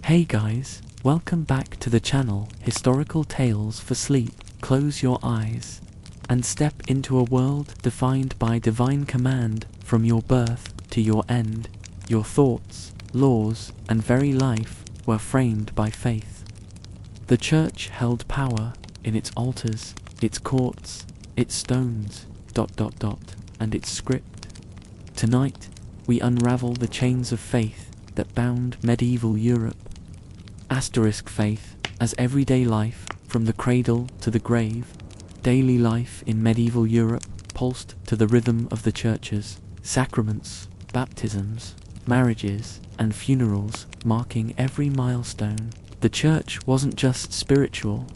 Hey guys, welcome back to the channel Historical Tales for Sleep. Close your eyes and step into a world defined by divine command from your birth to your end. Your thoughts, laws, and very life were framed by faith. The church held power in its altars, its courts, its stones, and its script. Tonight, we unravel the chains of faith that bound medieval Europe. Asterisk faith as everyday life from the cradle to the grave. Daily life in medieval Europe pulsed to the rhythm of the churches. Sacraments, baptisms, marriages, and funerals marking every milestone. The church wasn't just spiritual,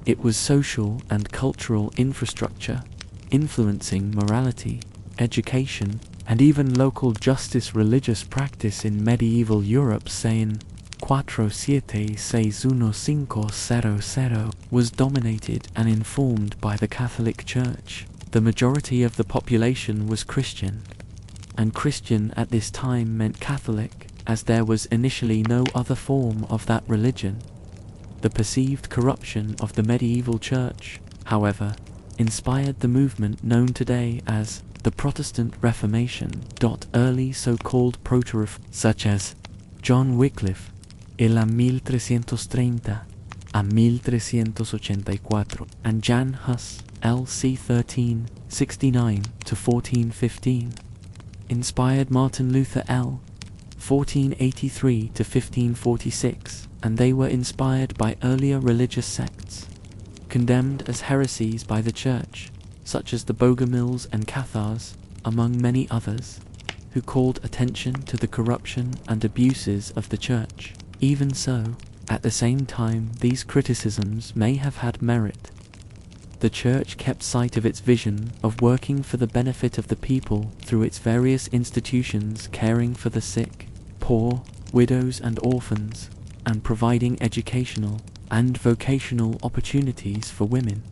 it was social and cultural infrastructure, influencing morality, education, and even local justice. Religious practice in medieval Europe, saying 47615000, was dominated and informed by the Catholic Church. The majority of the population was Christian, and Christian at this time meant Catholic, as there was initially no other form of that religion. The perceived corruption of the medieval church, however, inspired the movement known today as the Protestant Reformation. Early so-called proto-reformers such as John Wycliffe, el a 1330 a 1384, and Jan Hus, LC 1369 to 1415, inspired Martin Luther L. 1483 to 1546, and they were inspired by earlier religious sects, condemned as heresies by the church, such as the Bogomils and Cathars, among many others, who called attention to the corruption and abuses of the church. Even so, at the same time, these criticisms may have had merit. The church kept sight of its vision of working for the benefit of the people through its various institutions, caring for the sick, poor, widows and orphans, and providing educational and vocational opportunities for women.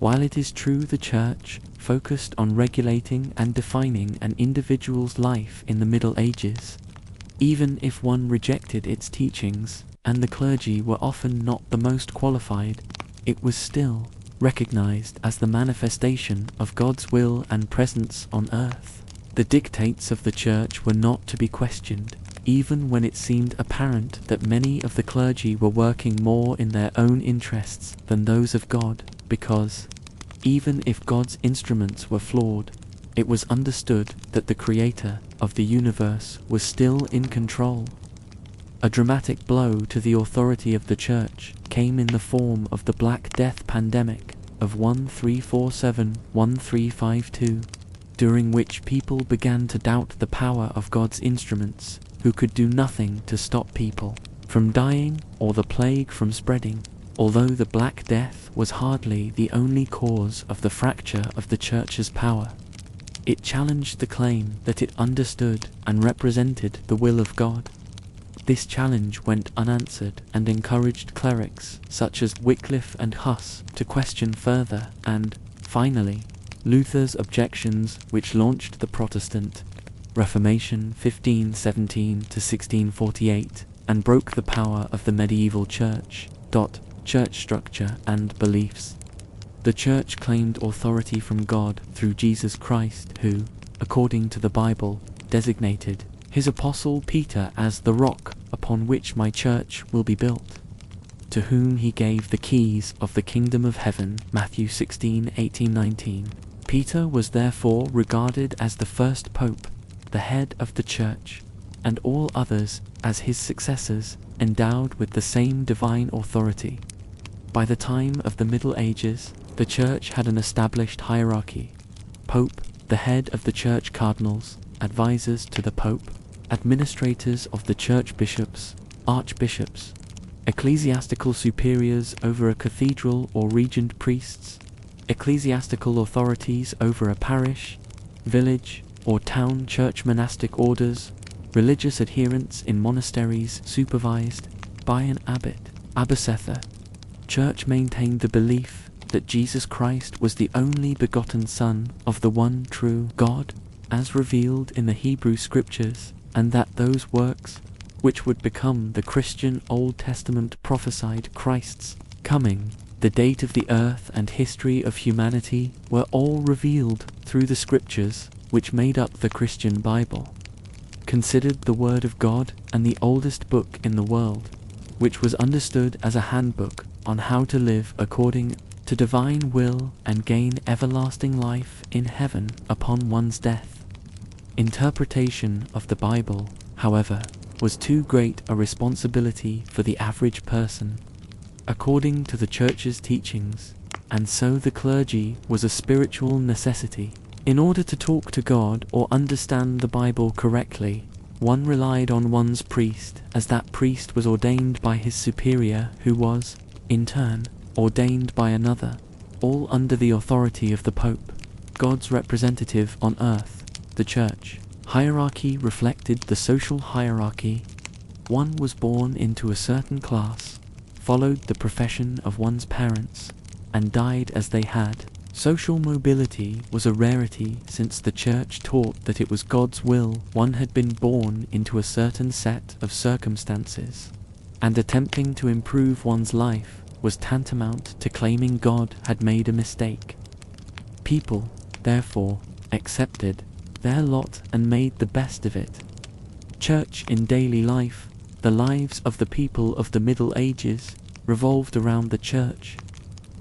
While it is true the church focused on regulating and defining an individual's life in the Middle Ages, even if one rejected its teachings, and the clergy were often not the most qualified, it was still recognized as the manifestation of God's will and presence on earth. The dictates of the church were not to be questioned, even when it seemed apparent that many of the clergy were working more in their own interests than those of God, because, even if God's instruments were flawed, it was understood that the Creator of the universe was still in control. A dramatic blow to the authority of the church came in the form of the Black Death pandemic of 1347-1352, during which people began to doubt the power of God's instruments, who could do nothing to stop people from dying or the plague from spreading. Although the Black Death was hardly the only cause of the fracture of the church's power, it challenged the claim that it understood and represented the will of God. This challenge went unanswered and encouraged clerics such as Wycliffe and Huss to question further, and, finally, Luther's objections, which launched the Protestant Reformation 1517 to 1648 and broke the power of the medieval church. Church structure and beliefs. The church claimed authority from God through Jesus Christ, who, according to the Bible, designated his apostle Peter as the rock upon which my church will be built, to whom he gave the keys of the kingdom of heaven. Matthew 16:18-19. Peter was therefore regarded as the first pope, the head of the church, and all others as his successors, endowed with the same divine authority. By the time of the Middle Ages, the church had an established hierarchy: pope, the head of the church; cardinals, advisors to the pope; administrators of the church; bishops, archbishops; ecclesiastical superiors over a cathedral or regent; priests; ecclesiastical authorities over a parish, village, or town; church monastic orders; religious adherents in monasteries supervised by an abbot, abbessether. Church maintained the belief that Jesus Christ was the only begotten Son of the one true God, as revealed in the Hebrew Scriptures, and that those works which would become the Christian Old Testament prophesied Christ's coming. The date of the earth and history of humanity were all revealed through the scriptures which made up the Christian Bible, considered the Word of God and the oldest book in the world, which was understood as a handbook on how to live according to divine will and gain everlasting life in heaven upon one's death. Interpretation of the Bible, however, was too great a responsibility for the average person, according to the Church's teachings, and so the clergy was a spiritual necessity. In order to talk to God or understand the Bible correctly, one relied on one's priest, as that priest was ordained by his superior, who was, in turn, ordained by another, all under the authority of the Pope, God's representative on earth, the Church. Hierarchy reflected the social hierarchy. One was born into a certain class, followed the profession of one's parents, and died as they had. Social mobility was a rarity, since the Church taught that it was God's will one had been born into a certain set of circumstances, and attempting to improve one's life was tantamount to claiming God had made a mistake. People, therefore, accepted their lot and made the best of it. Church in daily life, the lives of the people of the Middle Ages, revolved around the Church.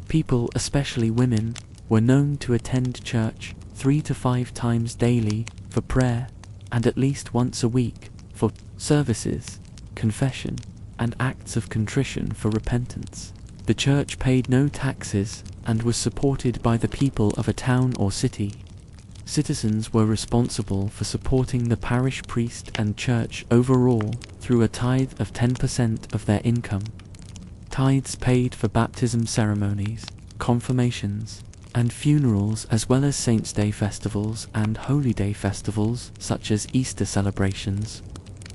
People, especially women, were known to attend church 3 to 5 times daily for prayer, and at least once a week for services, confession, and acts of contrition for repentance. The Church paid no taxes and was supported by the people of a town or city. Citizens were responsible for supporting the parish priest and church overall through a tithe of 10% of their income. Tithes paid for baptism ceremonies, confirmations, and funerals, as well as Saints' Day festivals and Holy Day festivals such as Easter celebrations.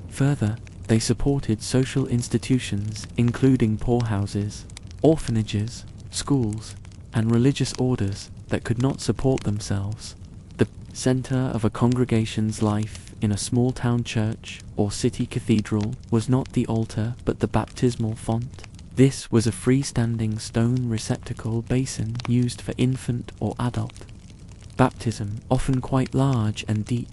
Further, they supported social institutions including poorhouses, orphanages, schools, and religious orders that could not support themselves. The center of a congregation's life in a small town church or city cathedral was not the altar but the baptismal font. This was a freestanding stone receptacle basin used for infant or adult baptism, often quite large and deep,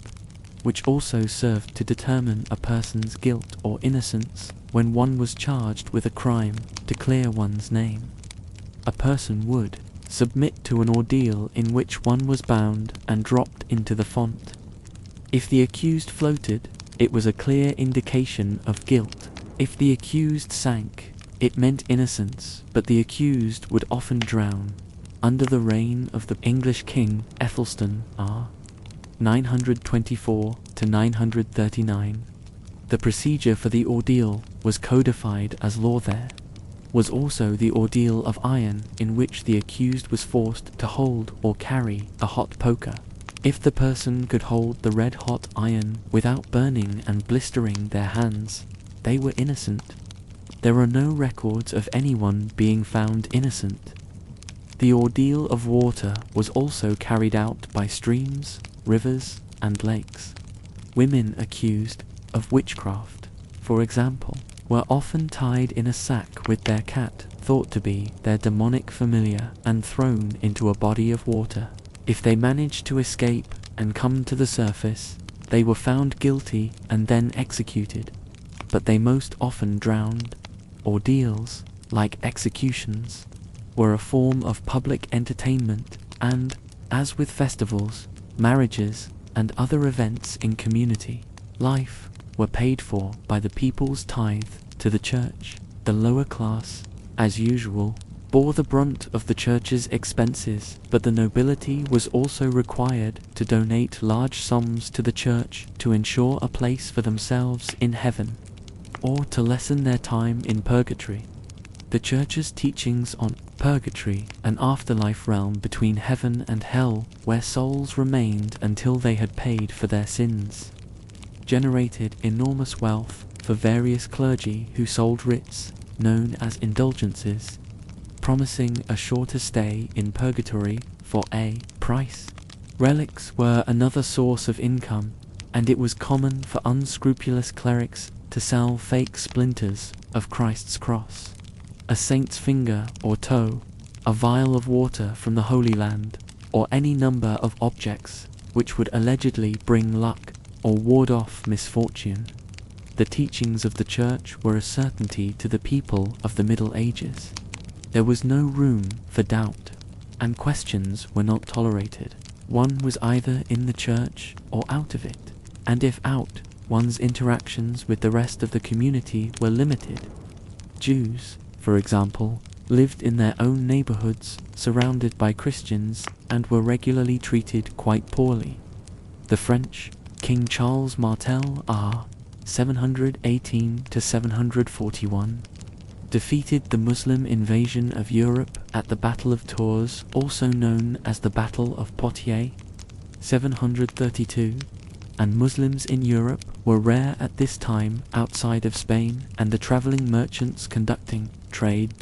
which also served to determine a person's guilt or innocence when one was charged with a crime. To clear one's name, a person would submit to an ordeal in which one was bound and dropped into the font. If the accused floated, it was a clear indication of guilt. If the accused sank, it meant innocence, but the accused would often drown. Under the reign of the English king Ethelstan R. 924 to 939, the procedure for the ordeal was codified as law. There was also the ordeal of iron, in which the accused was forced to hold or carry a hot poker. If the person could hold the red-hot iron without burning and blistering their hands, they were innocent. There are no records of anyone being found innocent. The ordeal of water was also carried out by streams, rivers, and lakes. Women accused of witchcraft, for example, were often tied in a sack with their cat, thought to be their demonic familiar, and thrown into a body of water. If they managed to escape and come to the surface, they were found guilty and then executed, but they most often drowned. Ordeals, like executions, were a form of public entertainment and, as with festivals, marriages, and other events in community life, were paid for by the people's tithe to the church. The lower class, as usual, bore the brunt of the church's expenses, but the nobility was also required to donate large sums to the church to ensure a place for themselves in heaven, or to lessen their time in purgatory. The church's teachings on purgatory, an afterlife realm between heaven and hell where souls remained until they had paid for their sins, generated enormous wealth for various clergy who sold writs, known as indulgences, promising a shorter stay in purgatory for a price. Relics were another source of income, and it was common for unscrupulous clerics to sell fake splinters of Christ's cross, a saint's finger or toe, a vial of water from the Holy Land, or any number of objects which would allegedly bring luck or ward off misfortune. The teachings of the Church were a certainty to the people of the Middle Ages. There was no room for doubt, and questions were not tolerated. One was either in the Church or out of it, and if out, one's interactions with the rest of the community were limited. Jews, for example, lived in their own neighborhoods surrounded by Christians and were regularly treated quite poorly. The French, King Charles Martel R. 718 to 741, defeated the Muslim invasion of Europe at the Battle of Tours, also known as the Battle of Poitiers, 732, and Muslims in Europe were rare at this time outside of Spain and the travelling merchants conducting trade.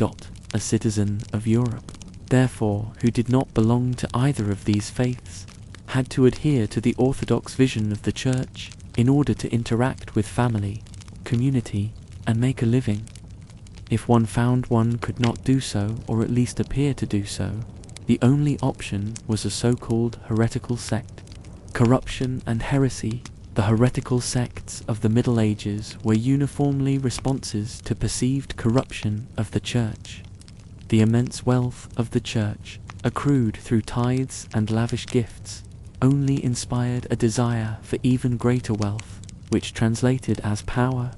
A citizen of Europe, therefore, who did not belong to either of these faiths, had to adhere to the orthodox vision of the Church in order to interact with family, community, and make a living. If one found one could not do so, or at least appear to do so, the only option was a so-called heretical sect. Corruption and heresy. The heretical sects of the Middle Ages were uniformly responses to perceived corruption of the Church. The immense wealth of the Church, accrued through tithes and lavish gifts, only inspired a desire for even greater wealth, which translated as power.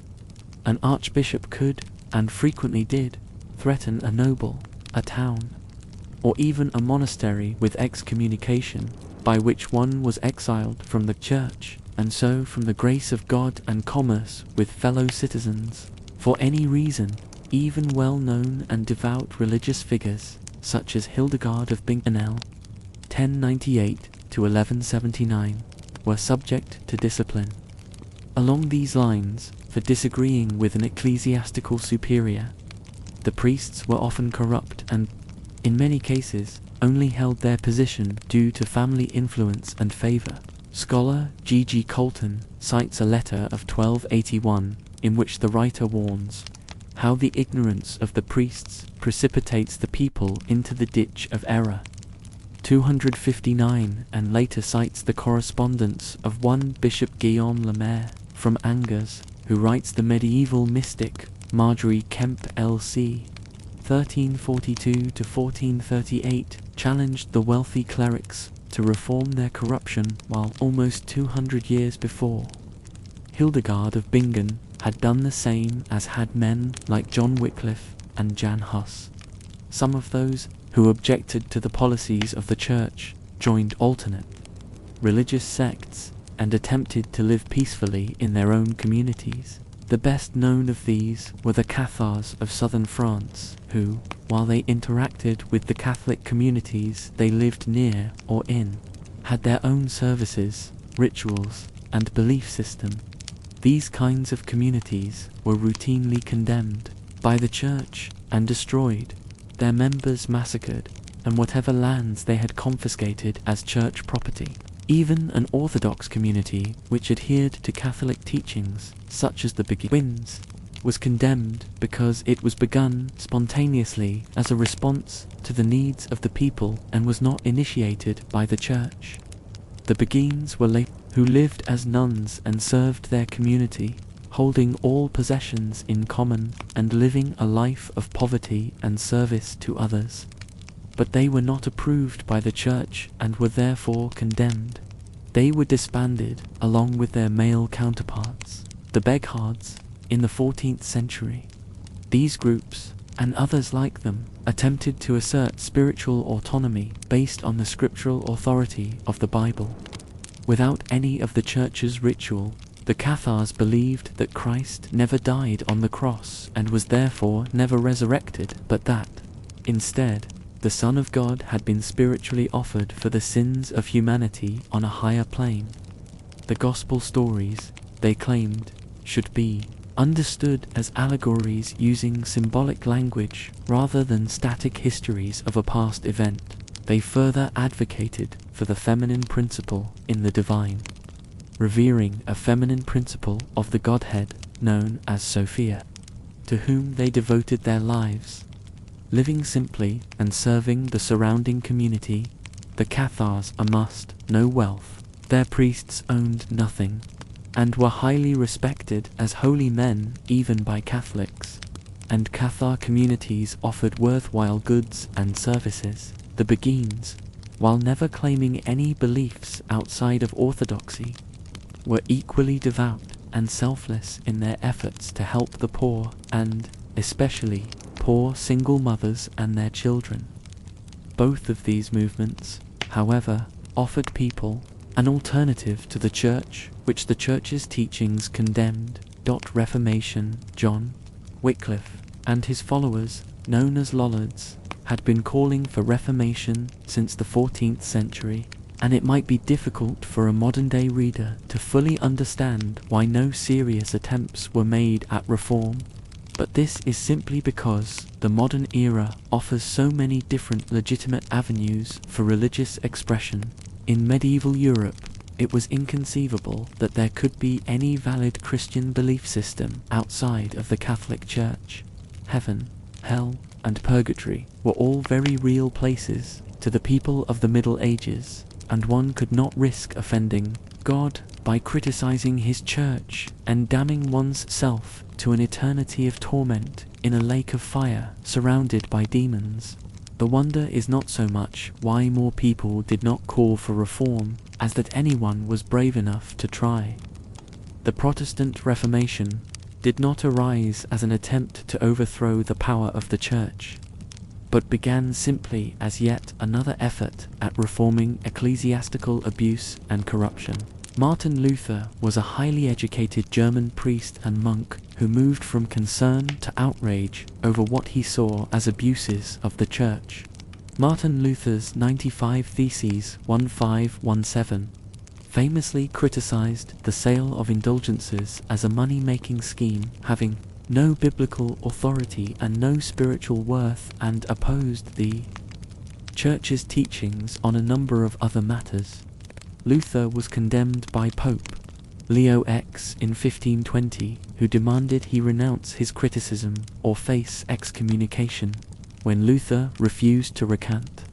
An archbishop could, and frequently did, threaten a noble, a town, or even a monastery with excommunication, by which one was exiled from the Church, and so from the grace of God and commerce with fellow citizens, for any reason. Even well-known and devout religious figures, such as Hildegard of Bingen, 1098 to 1179, were subject to discipline. Along these lines, for disagreeing with an ecclesiastical superior, the priests were often corrupt and, in many cases, only held their position due to family influence and favour. Scholar G. G. Colton cites a letter of 1281 in which the writer warns how the ignorance of the priests precipitates the people into the ditch of error. 259, and later cites the correspondence of one Bishop Guillaume Lemaire from Angers, who writes the medieval mystic Marjorie Kemp L.C. 1342 to 1438 challenged the wealthy clerics to reform their corruption, while almost 200 years before, Hildegard of Bingen had done the same, as had men like John Wycliffe and Jan Hus. Some of those who objected to the policies of the Church joined alternate religious sects and attempted to live peacefully in their own communities. The best known of these were the Cathars of southern France, who, while they interacted with the Catholic communities they lived near or in, had their own services, rituals, and belief system. These kinds of communities were routinely condemned by the Church and destroyed, their members massacred, and whatever lands they had confiscated as Church property. Even an Orthodox community which adhered to Catholic teachings, such as the Beguines, was condemned because it was begun spontaneously as a response to the needs of the people and was not initiated by the Church. The Beguines were who lived as nuns and served their community, holding all possessions in common and living a life of poverty and service to others. But they were not approved by the Church and were therefore condemned. They were disbanded along with their male counterparts, the Beghards, in the 14th century. These groups, and others like them, attempted to assert spiritual autonomy based on the scriptural authority of the Bible. Without any of the Church's ritual, the Cathars believed that Christ never died on the cross and was therefore never resurrected, but that, instead, the Son of God had been spiritually offered for the sins of humanity on a higher plane. The Gospel stories, they claimed, should be understood as allegories using symbolic language rather than static histories of a past event. They further advocated for the feminine principle in the divine, revering a feminine principle of the Godhead, known as Sophia, to whom they devoted their lives. Living simply and serving the surrounding community, the Cathars amassed no wealth, their priests owned nothing, and were highly respected as holy men even by Catholics, and Cathar communities offered worthwhile goods and services. The Beguines, while never claiming any beliefs outside of orthodoxy, were equally devout and selfless in their efforts to help the poor and, especially, poor single mothers and their children. Both of these movements, however, offered people an alternative to the Church, which the Church's teachings condemned. Reformation. John Wycliffe and his followers, known as Lollards, had been calling for reformation since the 14th century, and it might be difficult for a modern-day reader to fully understand why no serious attempts were made at reform. But this is simply because the modern era offers so many different legitimate avenues for religious expression. In medieval Europe, it was inconceivable that there could be any valid Christian belief system outside of the Catholic Church. Heaven, hell, and purgatory were all very real places to the people of the Middle Ages, and one could not risk offending God by criticizing his church and damning one's self to an eternity of torment in a lake of fire surrounded by demons. The wonder is not so much why more people did not call for reform as that anyone was brave enough to try. The Protestant Reformation did not arise as an attempt to overthrow the power of the Church, but began simply as yet another effort at reforming ecclesiastical abuse and corruption. Martin Luther was a highly educated German priest and monk who moved from concern to outrage over what he saw as abuses of the Church. Martin Luther's 95 Theses 1517 famously criticized the sale of indulgences as a money-making scheme having no biblical authority and no spiritual worth, and opposed the Church's teachings on a number of other matters. Luther was condemned by Pope Leo X in 1520, who demanded he renounce his criticism or face excommunication. When Luther refused to recant,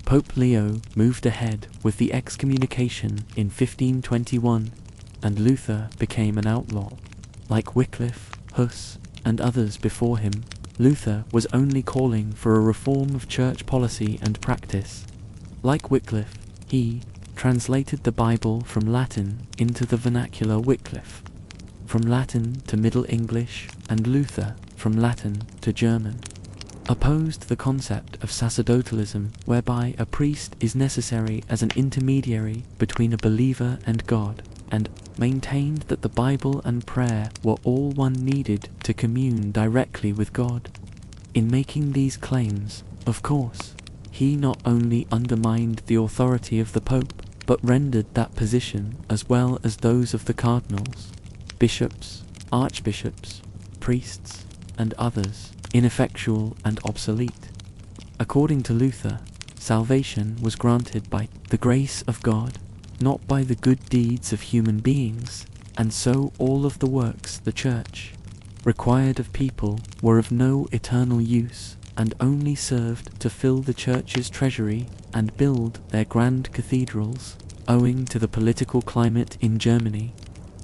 Pope Leo moved ahead with the excommunication in 1521, and Luther became an outlaw. Like Wycliffe, Huss, and others before him, Luther was only calling for a reform of church policy and practice. Like Wycliffe, he translated the Bible from Latin into the vernacular Wycliffe, from Latin to Middle English, and Luther from Latin to German. Opposed the concept of sacerdotalism, whereby a priest is necessary as an intermediary between a believer and God, and maintained that the Bible and prayer were all one needed to commune directly with God. In making these claims, of course, he not only undermined the authority of the Pope, but rendered that position, as well as those of the cardinals, bishops, archbishops, priests, and others, ineffectual and obsolete. According to Luther, salvation was granted by the grace of God, not by the good deeds of human beings, and so all of the works the Church required of people were of no eternal use, and only served to fill the Church's treasury and build their grand cathedrals. Owing to the political climate in Germany,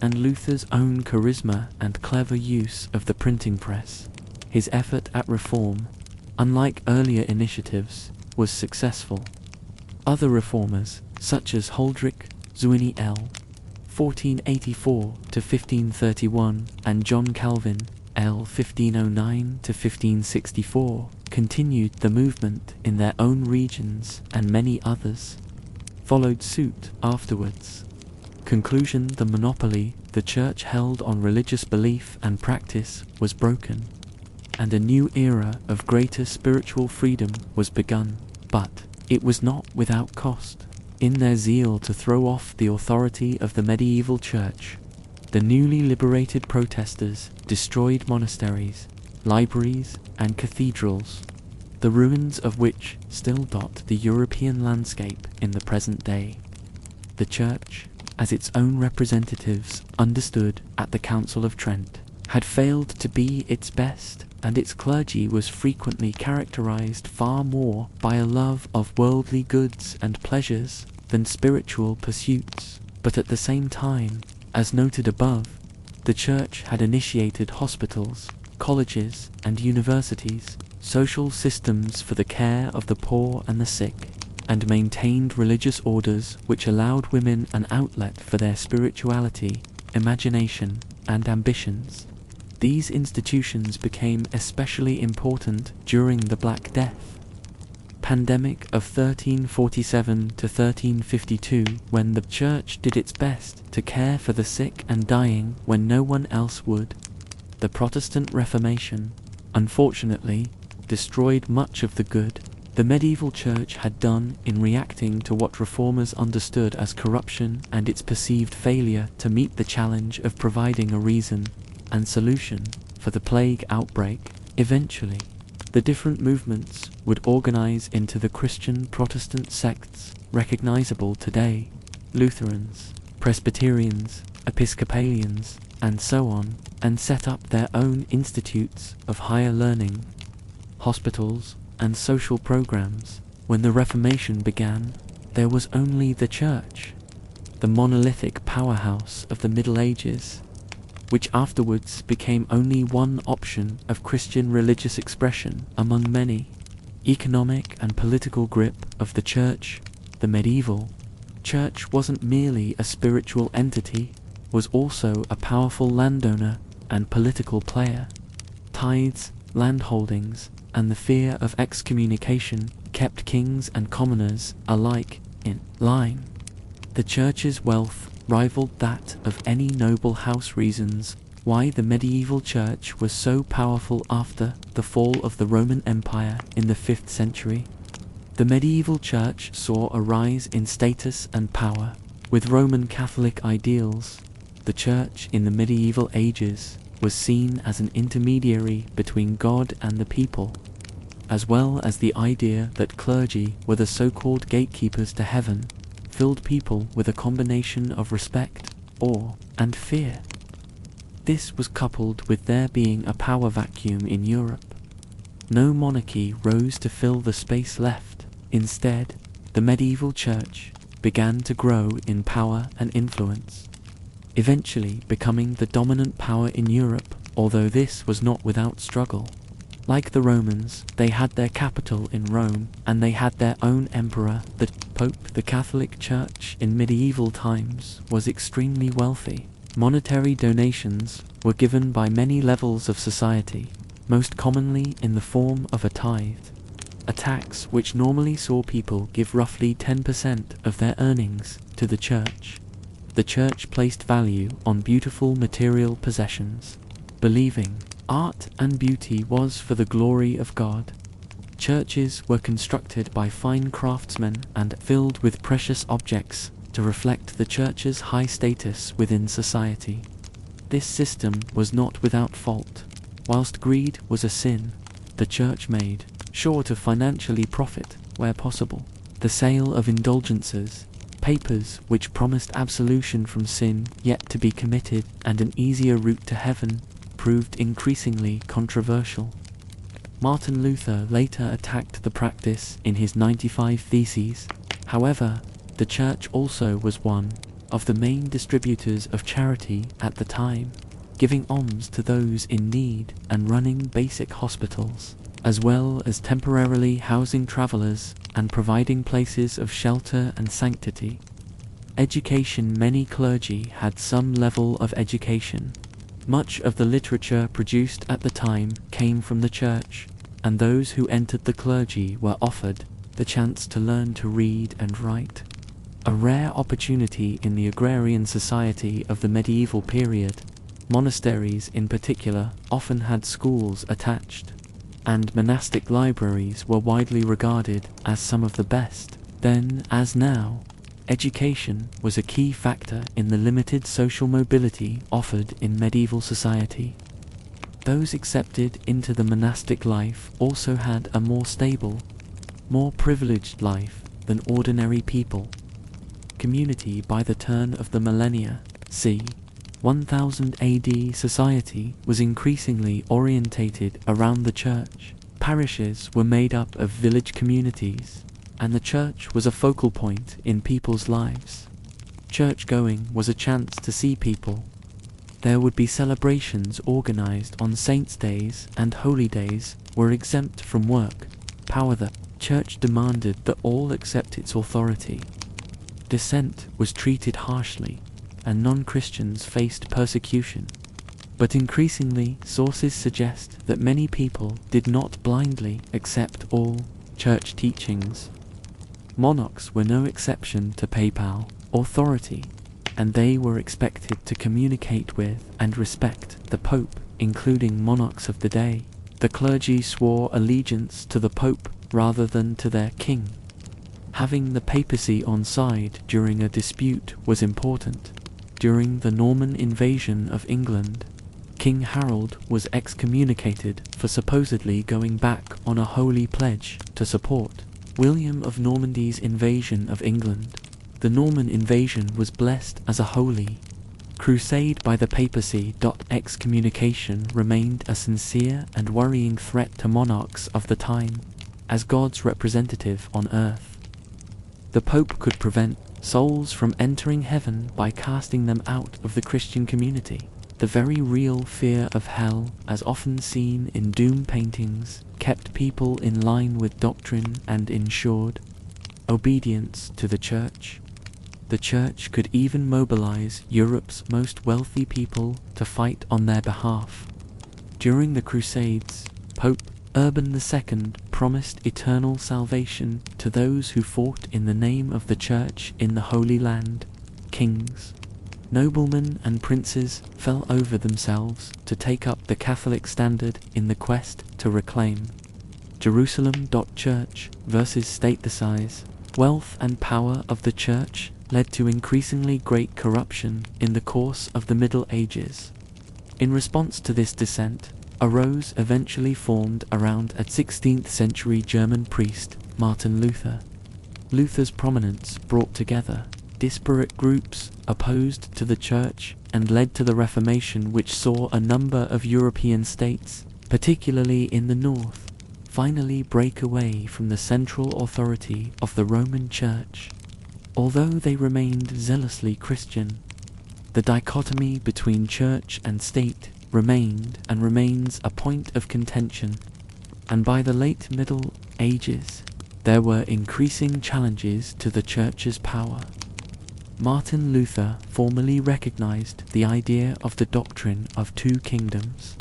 and Luther's own charisma and clever use of the printing press, his effort at reform, unlike earlier initiatives, was successful. Other reformers, such as Huldrych Zwingli L. 1484–1531, and John Calvin L. 1509–1564, continued the movement in their own regions, and many others followed suit afterwards. Conclusion: the monopoly the Church held on religious belief and practice was broken, and a new era of greater spiritual freedom was begun. But it was not without cost. In their zeal to throw off the authority of the medieval Church, the newly liberated protesters destroyed monasteries, libraries, and cathedrals, the ruins of which still dot the European landscape in the present day. The Church, as its own representatives understood at the Council of Trent, had failed to be its best, and its clergy was frequently characterized far more by a love of worldly goods and pleasures than spiritual pursuits. But at the same time, as noted above, the Church had initiated hospitals, colleges, and universities, social systems for the care of the poor and the sick, and maintained religious orders which allowed women an outlet for their spirituality, imagination, and ambitions. These institutions became especially important during the Black Death pandemic of 1347 to 1352, when the Church did its best to care for the sick and dying when no one else would. The Protestant Reformation, unfortunately, destroyed much of the good the medieval Church had done in reacting to what reformers understood as corruption and its perceived failure to meet the challenge of providing a reason and solution for the plague outbreak. Eventually, the different movements would organize into the Christian Protestant sects recognizable today: Lutherans, Presbyterians, Episcopalians, and so on, and set up their own institutes of higher learning, hospitals, and social programs. When the Reformation began, there was only the Church, the monolithic powerhouse of the Middle Ages, which afterwards became only one option of Christian religious expression among many. Economic and political grip of the Church. The medieval Church wasn't merely a spiritual entity, was also a powerful landowner and political player. Tithes, landholdings, and the fear of excommunication kept kings and commoners alike in line. The Church's wealth rivaled that of any noble house. Reasons why the medieval Church was so powerful after the fall of the Roman Empire in the 5th century. The medieval Church saw a rise in status and power. With Roman Catholic ideals, the Church in the medieval ages was seen as an intermediary between God and the people, as well as the idea that clergy were the so-called gatekeepers to heaven, filled people with a combination of respect, awe, and fear. This was coupled with there being a power vacuum in Europe. No monarchy rose to fill the space left. Instead, the medieval Church began to grow in power and influence, eventually becoming the dominant power in Europe, although this was not without struggle. Like the Romans, they had their capital in Rome, and they had their own emperor, the Pope. The Catholic Church in medieval times was extremely wealthy. Monetary donations were given by many levels of society, most commonly in the form of a tithe, a tax which normally saw people give roughly 10% of their earnings to the Church. The Church placed value on beautiful material possessions, believing art and beauty was for the glory of God. Churches were constructed by fine craftsmen and filled with precious objects to reflect the Church's high status within society. This system was not without fault. Whilst greed was a sin, the Church made sure to financially profit where possible. The sale of indulgences, papers which promised absolution from sin yet to be committed and an easier route to heaven, proved increasingly controversial. Martin Luther later attacked the practice in his 95 Theses. However, the Church also was one of the main distributors of charity at the time, giving alms to those in need and running basic hospitals, as well as temporarily housing travelers and providing places of shelter and sanctity. Education. Many clergy had some level of education. Much of the literature produced at the time came from the Church, and those who entered the clergy were offered the chance to learn to read and write. A rare opportunity in the agrarian society of the medieval period. Monasteries in particular often had schools attached, and monastic libraries were widely regarded as some of the best. Then, as now, education was a key factor in the limited social mobility offered in medieval society. Those accepted into the monastic life also had a more stable, more privileged life than ordinary people. Community. By the turn of the millennia, c. 1000 AD society was increasingly orientated around the church. Parishes were made up of village communities, and the church was a focal point in people's lives. Church-going was a chance to see people. There would be celebrations organized on saints' days, and holy days were exempt from work. Power. The church demanded that all accept its authority. Dissent was treated harshly, and non-Christians faced persecution. But increasingly, sources suggest that many people did not blindly accept all church teachings. Monarchs were no exception to papal authority, and they were expected to communicate with and respect the Pope, including monarchs of the day. The clergy swore allegiance to the Pope rather than to their king. Having the papacy on side during a dispute was important. During the Norman invasion of England, King Harold was excommunicated for supposedly going back on a holy pledge to support William of Normandy's invasion of England. The Norman invasion was blessed as a holy crusade by the papacy. Excommunication remained a sincere and worrying threat to monarchs of the time, as God's representative on earth. The Pope could prevent souls from entering heaven by casting them out of the Christian community. The very real fear of hell, as often seen in doom paintings, kept people in line with doctrine and ensured obedience to the Church. The Church could even mobilize Europe's most wealthy people to fight on their behalf. During the Crusades, Pope Urban II promised eternal salvation to those who fought in the name of the Church in the Holy Land. Kings, noblemen and princes fell over themselves to take up the Catholic standard in the quest to reclaim Jerusalem. Church versus state. The size, wealth and power of the Church led to increasingly great corruption in the course of the Middle Ages. In response to this dissent, a rose eventually formed around a 16th century German priest, Martin Luther. Luther's prominence brought together disparate groups opposed to the Church and led to the Reformation, which saw a number of European states, particularly in the north, finally break away from the central authority of the Roman Church. Although they remained zealously Christian, the dichotomy between church and state remained and remains a point of contention, and by the late Middle Ages, there were increasing challenges to the Church's power. Martin Luther formally recognized the idea of the doctrine of two kingdoms,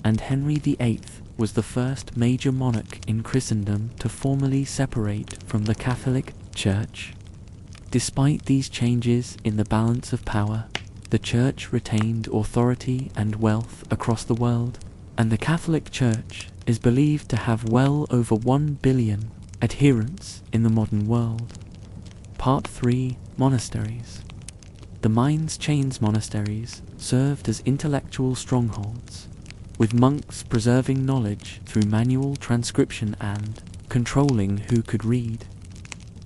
and Henry VIII was the first major monarch in Christendom to formally separate from the Catholic Church. Despite these changes in the balance of power, the Church retained authority and wealth across the world, and the Catholic Church is believed to have well over 1 billion adherents in the modern world. Part 3. Monasteries. The Mines Chains monasteries served as intellectual strongholds, with monks preserving knowledge through manual transcription and controlling who could read.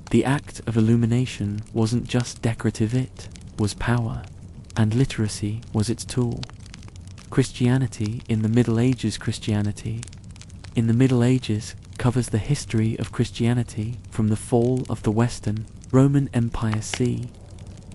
The act of illumination wasn't just decorative, it was power, and literacy was its tool. Christianity in the Middle Ages. Christianity in the Middle Ages covers the history of Christianity from the fall of the Western Roman Empire c.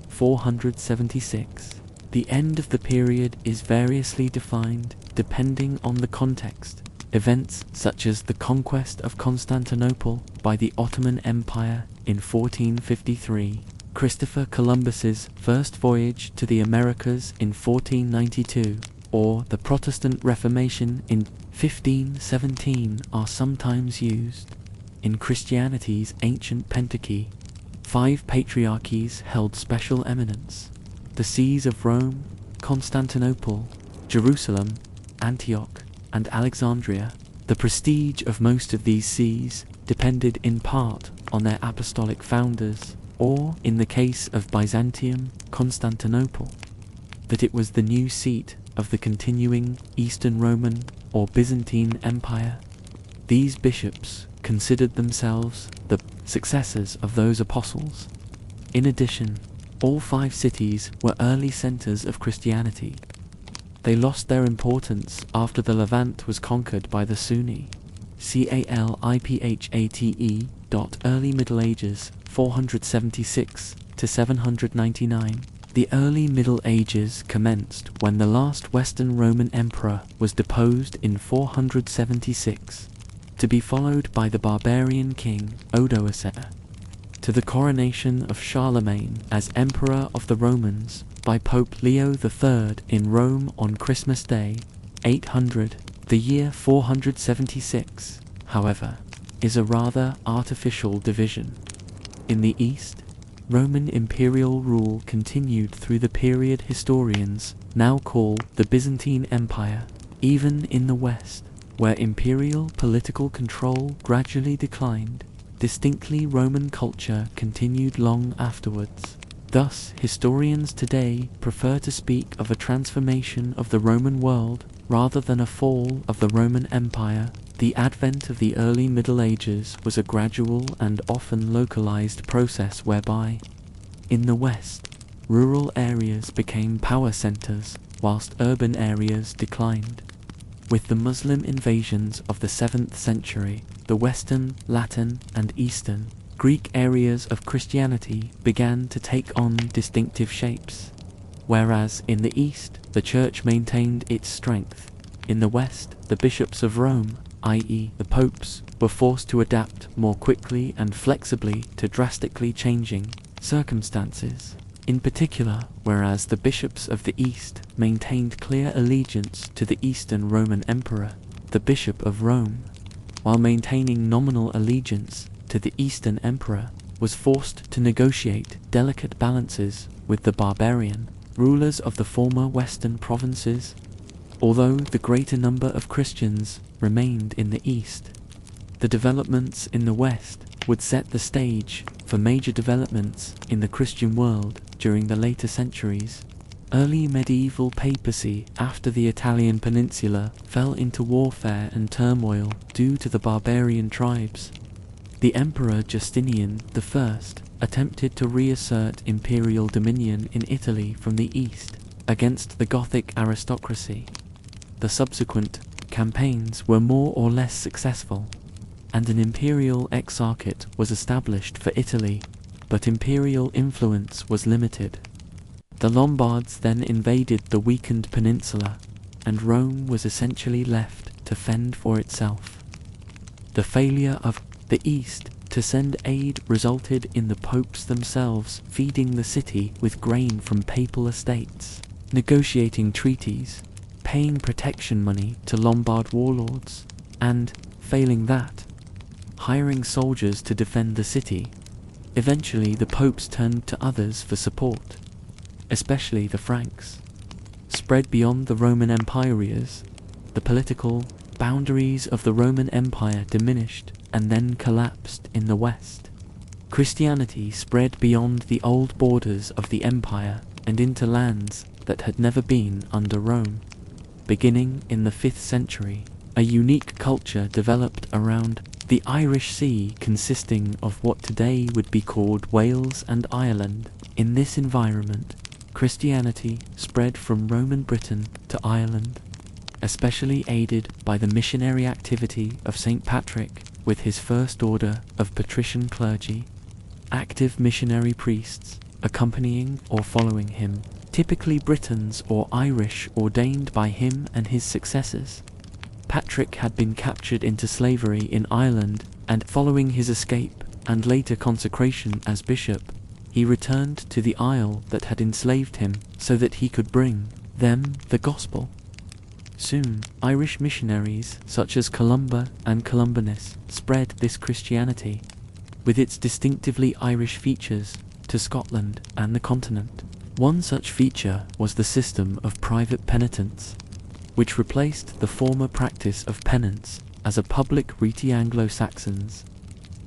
476. The end of the period is variously defined depending on the context. Events such as the conquest of Constantinople by the Ottoman Empire in 1453, Christopher Columbus's first voyage to the Americas in 1492, or the Protestant Reformation in 1517 are sometimes used. In Christianity's ancient Pentateuch, 5 patriarchies held special eminence: the sees of Rome, Constantinople, Jerusalem, Antioch, and Alexandria. The prestige of most of these sees depended in part on their apostolic founders, or, in the case of Byzantium, Constantinople, that it was the new seat of the continuing Eastern Roman or Byzantine Empire. These bishops considered themselves the successors of those apostles. In addition, All 5 cities were early centers of Christianity. They lost their importance after the Levant was conquered by the Sunni. Calipphate. Early Middle Ages, 476 to 799. The early Middle Ages commenced when the last Western Roman emperor was deposed in 476, to be followed by the barbarian king Odoacer, to the coronation of Charlemagne as Emperor of the Romans by Pope Leo III in Rome on Christmas Day, 800. The year 476, however, is a rather artificial division. In the East, Roman imperial rule continued through the period historians now call the Byzantine Empire. Even in the West, where imperial political control gradually declined, distinctly Roman culture continued long afterwards. Thus, historians today prefer to speak of a transformation of the Roman world rather than a fall of the Roman Empire. The advent of the early Middle Ages was a gradual and often localized process whereby, in the West, rural areas became power centers whilst urban areas declined. With the Muslim invasions of the 7th century, the Western, Latin, and Eastern, Greek areas of Christianity began to take on distinctive shapes. Whereas in the East, the Church maintained its strength. In the West, the bishops of Rome, i.e. the popes, were forced to adapt more quickly and flexibly to drastically changing circumstances. In particular, whereas the bishops of the East maintained clear allegiance to the Eastern Roman Emperor, the Bishop of Rome, while maintaining nominal allegiance to the Eastern Emperor, was forced to negotiate delicate balances with the barbarian rulers of the former Western provinces. Although the greater number of Christians remained in the East, the developments in the West would set the stage for major developments in the Christian world during the later centuries. Early medieval papacy after the Italian peninsula fell into warfare and turmoil due to the barbarian tribes. The Emperor Justinian I attempted to reassert imperial dominion in Italy from the east against the Gothic aristocracy. The subsequent campaigns were more or less successful, and an imperial exarchate was established for Italy, but imperial influence was limited. The Lombards then invaded the weakened peninsula, and Rome was essentially left to fend for itself. The failure of the East to send aid resulted in the popes themselves feeding the city with grain from papal estates, negotiating treaties, paying protection money to Lombard warlords, and, failing that, hiring soldiers to defend the city. Eventually the popes turned to others for support, especially the Franks. Spread beyond the Roman empires, the political boundaries of the Roman Empire diminished and then collapsed in the West. Christianity spread beyond the old borders of the empire and into lands that had never been under Rome. Beginning in the 5th century, a unique culture developed around the Irish Sea, consisting of what today would be called Wales and Ireland. In this environment, Christianity spread from Roman Britain to Ireland, especially aided by the missionary activity of St. Patrick with his first order of patrician clergy, active missionary priests accompanying or following him, typically Britons or Irish ordained by him and his successors. Patrick had been captured into slavery in Ireland, and following his escape and later consecration as bishop, he returned to the isle that had enslaved him so that he could bring them the gospel. Soon, Irish missionaries such as Columba and Columbanus spread this Christianity, with its distinctively Irish features, to Scotland and the continent. One such feature was the system of private penitence, which replaced the former practice of penance as a public rite Anglo-Saxons.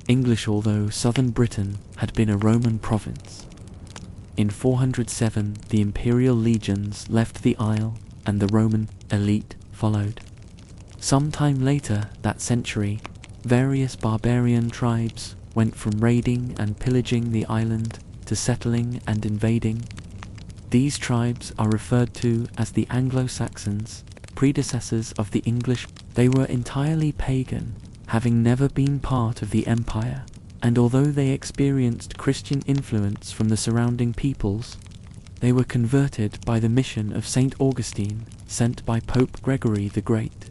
English, although southern Britain had been a Roman province. In 407, the imperial legions left the Isle, and the Roman elite followed. Sometime later that century, various barbarian tribes went from raiding and pillaging the island to settling and invading. These tribes are referred to as the Anglo-Saxons, predecessors of the English. They were entirely pagan, having never been part of the empire, and although they experienced Christian influence from the surrounding peoples, they were converted by the mission of St. Augustine, sent by Pope Gregory the Great.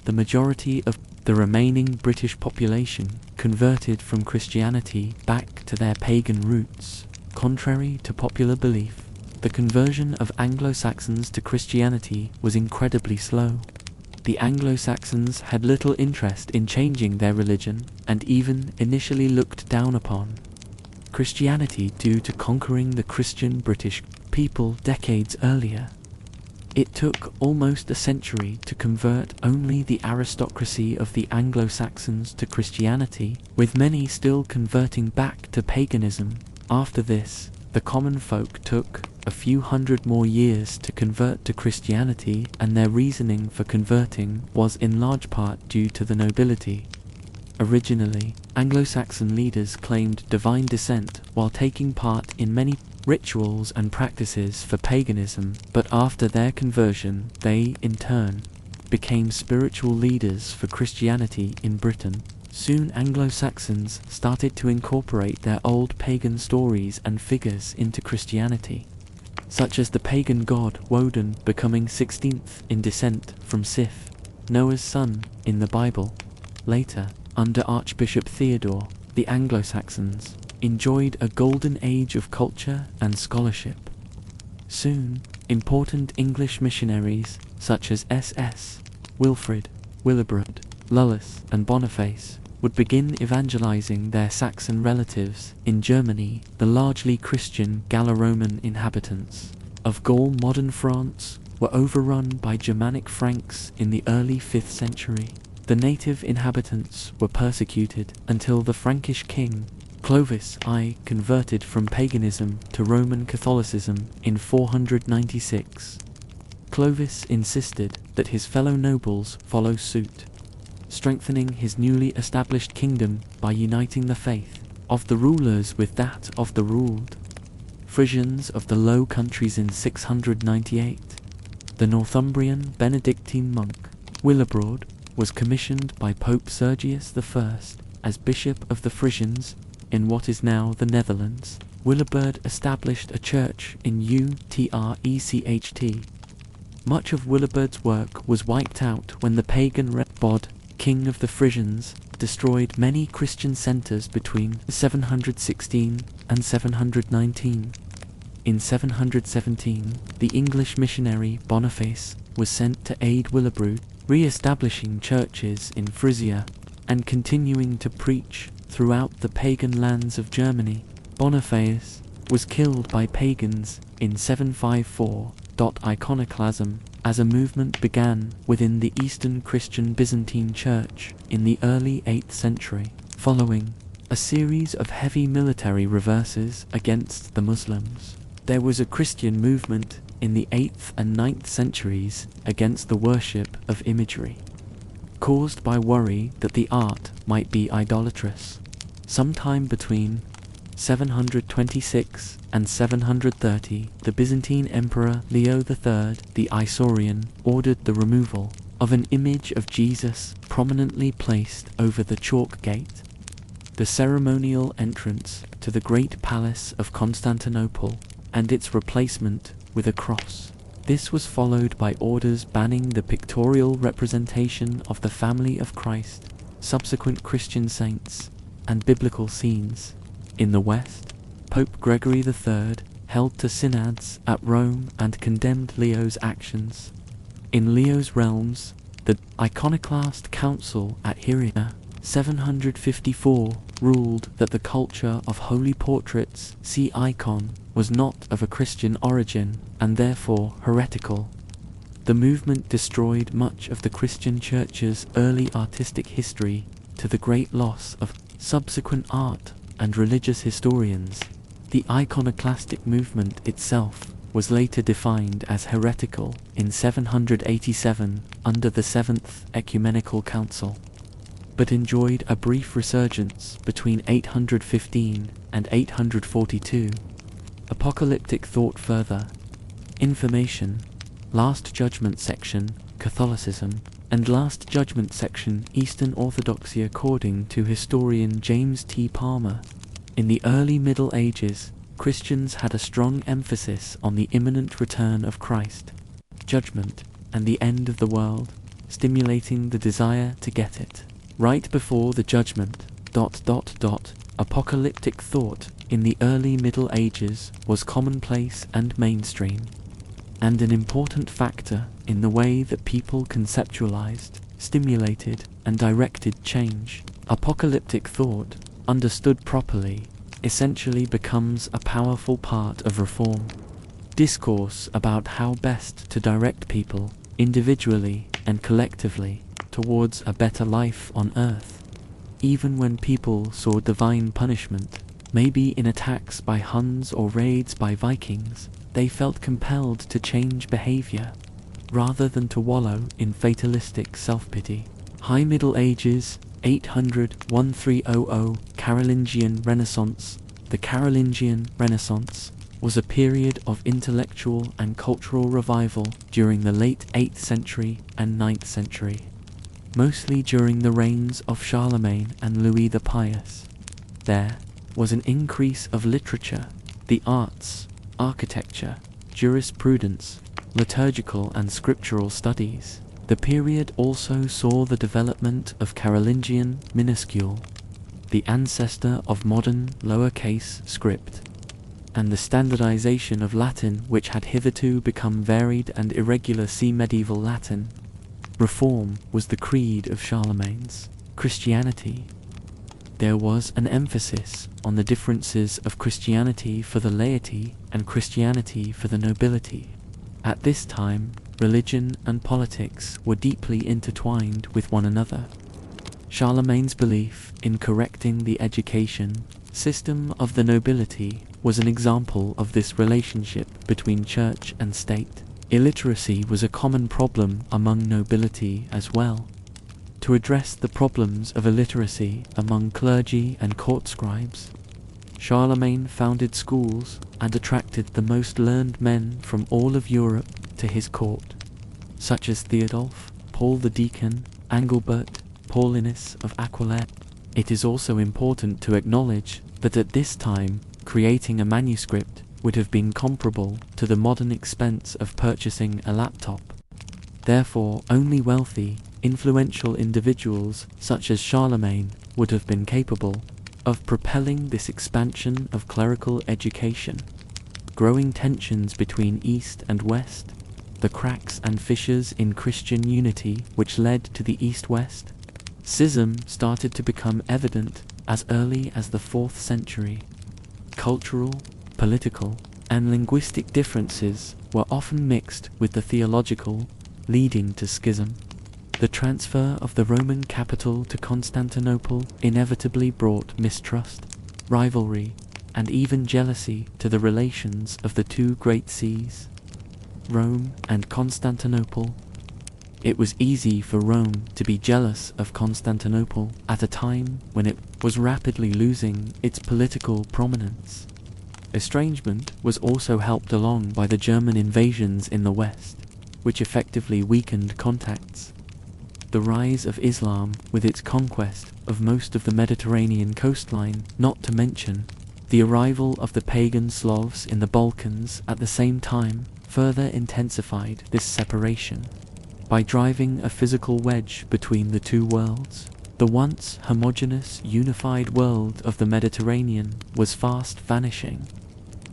The majority of the remaining British population converted from Christianity back to their pagan roots. Contrary to popular belief, the conversion of Anglo-Saxons to Christianity was incredibly slow. The Anglo-Saxons had little interest in changing their religion and even initially looked down upon Christianity due to conquering the Christian British people decades earlier. It took almost a century to convert only the aristocracy of the Anglo-Saxons to Christianity, with many still converting back to paganism. After this, the common folk took a few hundred more years to convert to Christianity, and their reasoning for converting was in large part due to the nobility. Originally, Anglo-Saxon leaders claimed divine descent while taking part in many rituals and practices for paganism, but after their conversion, they, in turn, became spiritual leaders for Christianity in Britain. Soon Anglo-Saxons started to incorporate their old pagan stories and figures into Christianity, such as the pagan god Woden becoming 16th in descent from Sith, Noah's son in the Bible. Later, under Archbishop Theodore, the Anglo-Saxons enjoyed a golden age of culture and scholarship. Soon, important English missionaries such as S.S. Wilfrid, Willibrord, Lullas, and Boniface would begin evangelizing their Saxon relatives in Germany. The largely Christian Gallo-Roman inhabitants of Gaul, modern France, were overrun by Germanic Franks in the early 5th century. The native inhabitants were persecuted until the Frankish king Clovis I converted from paganism to Roman Catholicism in 496. Clovis insisted that his fellow nobles follow suit, strengthening his newly established kingdom by uniting the faith of the rulers with that of the ruled. Frisians of the Low Countries in 698. The Northumbrian Benedictine monk Willibrord was commissioned by Pope Sergius I as Bishop of the Frisians in what is now the Netherlands. Willibrord established a church in Utrecht. Much of Willibrord's work was wiped out when the pagan Bod, king of the Frisians, destroyed many Christian centres between 716 and 719. In 717, the English missionary Boniface was sent to aid Willibrord, re-establishing churches in Frisia and continuing to preach throughout the pagan lands of Germany. Boniface was killed by pagans in 754. Iconoclasm as a movement began within the Eastern Christian Byzantine Church in the early 8th century, following a series of heavy military reverses against the Muslims. There was a Christian movement in the 8th and 9th centuries against the worship of imagery, caused by worry that the art might be idolatrous. Sometime between 726 and 730, the Byzantine Emperor Leo III the Isaurian ordered the removal of an image of Jesus prominently placed over the chalk gate, the ceremonial entrance to the Great Palace of Constantinople, and its replacement with a cross. This was followed by orders banning the pictorial representation of the family of Christ, subsequent Christian saints, and biblical scenes. In the West, Pope Gregory III held to synods at Rome and condemned Leo's actions. In Leo's realms, the Iconoclast Council at Hieria, 754, ruled that the culture of holy portraits, see icon, was not of a Christian origin and therefore heretical. The movement destroyed much of the Christian Church's early artistic history, to the great loss of subsequent art and religious historians. The iconoclastic movement itself was later defined as heretical in 787 under the Seventh Ecumenical Council, but enjoyed a brief resurgence between 815 and 842. Apocalyptic thought further. Information. Last Judgment section, Catholicism, and Last Judgment section, Eastern Orthodoxy according to historian James T. Palmer. In the early Middle Ages, Christians had a strong emphasis on the imminent return of Christ, judgment, and the end of the world, stimulating the desire to get it right before the judgment. Apocalyptic thought in the early Middle Ages was commonplace and mainstream, and an important factor in the way that people conceptualized, stimulated, and directed change. Apocalyptic thought, understood properly, essentially becomes a powerful part of reform. Discourse about how best to direct people, individually and collectively, towards a better life on earth. Even when people saw divine punishment, maybe in attacks by Huns or raids by Vikings, they felt compelled to change behavior, rather than to wallow in fatalistic self-pity. High Middle Ages, 800–1300, Carolingian Renaissance. The Carolingian Renaissance was a period of intellectual and cultural revival during the late 8th century and 9th century, mostly during the reigns of Charlemagne and Louis the Pious. There was an increase of literature, the arts, architecture, jurisprudence, liturgical and scriptural studies. The period also saw the development of Carolingian minuscule, the ancestor of modern lowercase script, and the standardization of Latin, which had hitherto become varied and irregular. See Medieval Latin. Reform was the creed of Charlemagne's Christianity. There was an emphasis on the differences of Christianity for the laity and Christianity for the nobility. At this time, religion and politics were deeply intertwined with one another. Charlemagne's belief in correcting the education system of the nobility was an example of this relationship between church and state. Illiteracy was a common problem among nobility as well. To address the problems of illiteracy among clergy and court scribes, Charlemagne founded schools and attracted the most learned men from all of Europe to his court, such as Theodulf, Paul the Deacon, Angilbert, Paulinus of Aquileia. It is also important to acknowledge that at this time, creating a manuscript would have been comparable to the modern expense of purchasing a laptop. Therefore, only wealthy, influential individuals such as Charlemagne would have been capable of propelling this expansion of clerical education. Growing tensions between East and West, the cracks and fissures in Christian unity which led to the East-West schism started to become evident as early as the 4th century. Cultural, political, and linguistic differences were often mixed with the theological, leading to schism. The transfer of the Roman capital to Constantinople inevitably brought mistrust, rivalry, and even jealousy to the relations of the two great sees, Rome and Constantinople. It was easy for Rome to be jealous of Constantinople at a time when it was rapidly losing its political prominence. Estrangement was also helped along by the German invasions in the West, which effectively weakened contacts. The rise of Islam, with its conquest of most of the Mediterranean coastline, not to mention the arrival of the pagan Slavs in the Balkans at the same time, further intensified this separation. By driving a physical wedge between the two worlds, the once homogeneous, unified world of the Mediterranean was fast vanishing.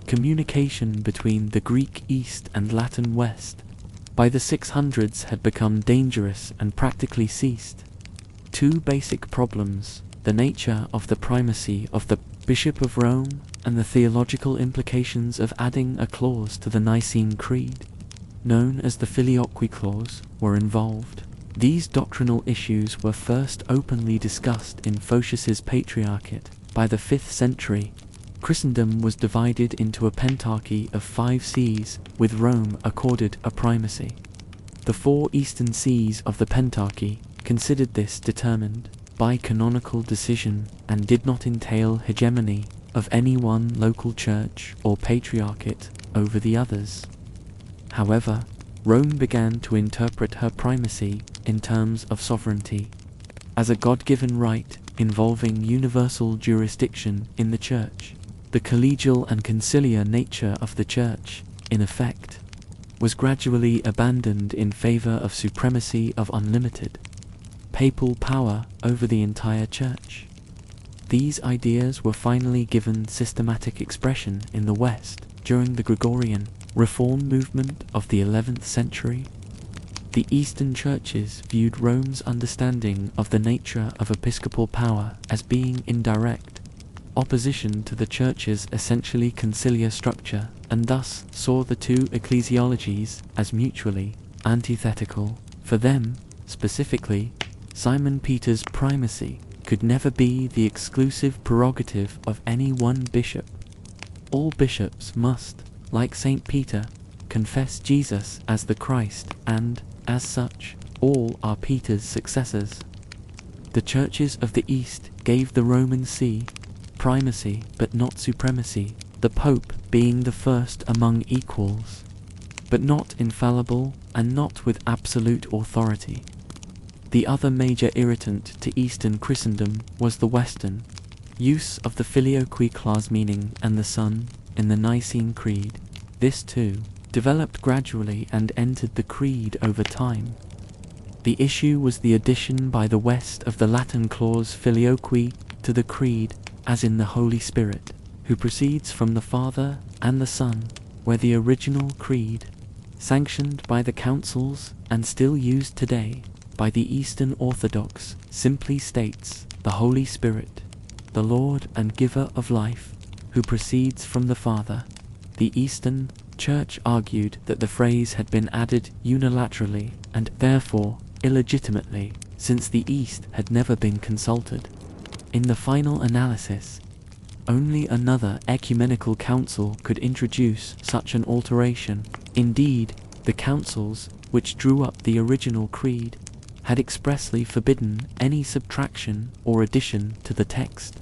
Communication between the Greek East and Latin West by the 600s had become dangerous and practically ceased. Two basic problems, the nature of the primacy of the Bishop of Rome and the theological implications of adding a clause to the Nicene Creed, known as the Filioque Clause, were involved. These doctrinal issues were first openly discussed in Photius's Patriarchate. By the 5th century, Christendom was divided into a pentarchy of 5 sees, with Rome accorded a primacy. The 4 eastern sees of the pentarchy considered this determined by canonical decision and did not entail hegemony of any one local church or patriarchate over the others. However, Rome began to interpret her primacy in terms of sovereignty, as a God-given right involving universal jurisdiction in the Church. The collegial and conciliar nature of the Church, in effect, was gradually abandoned in favor of supremacy of unlimited papal power over the entire Church. These ideas were finally given systematic expression in the West during the Gregorian Reform movement of the 11th century. The Eastern churches viewed Rome's understanding of the nature of episcopal power as being in direct opposition to the Church's essentially conciliar structure, and thus saw the two ecclesiologies as mutually antithetical. For them, specifically, Simon Peter's primacy could never be the exclusive prerogative of any one bishop. All bishops must, like St. Peter, confess Jesus as the Christ, and, as such, all are Peter's successors. The churches of the East gave the Roman See primacy but not supremacy, the Pope being the first among equals, but not infallible and not with absolute authority. The other major irritant to Eastern Christendom was the Western use of the filioque clause meaning and the Son in the Nicene Creed. This too developed gradually and entered the Creed over time. The issue was the addition by the West of the Latin clause filioque to the Creed, as in the Holy Spirit, who proceeds from the Father and the Son, where the original Creed, sanctioned by the councils and still used today by the Eastern Orthodox, simply states the Holy Spirit, the Lord and Giver of life, who proceeds from the Father. The Eastern Church argued that the phrase had been added unilaterally and therefore illegitimately, since the East had never been consulted. In the final analysis, only another ecumenical council could introduce such an alteration. Indeed, the councils which drew up the original creed had expressly forbidden any subtraction or addition to the text.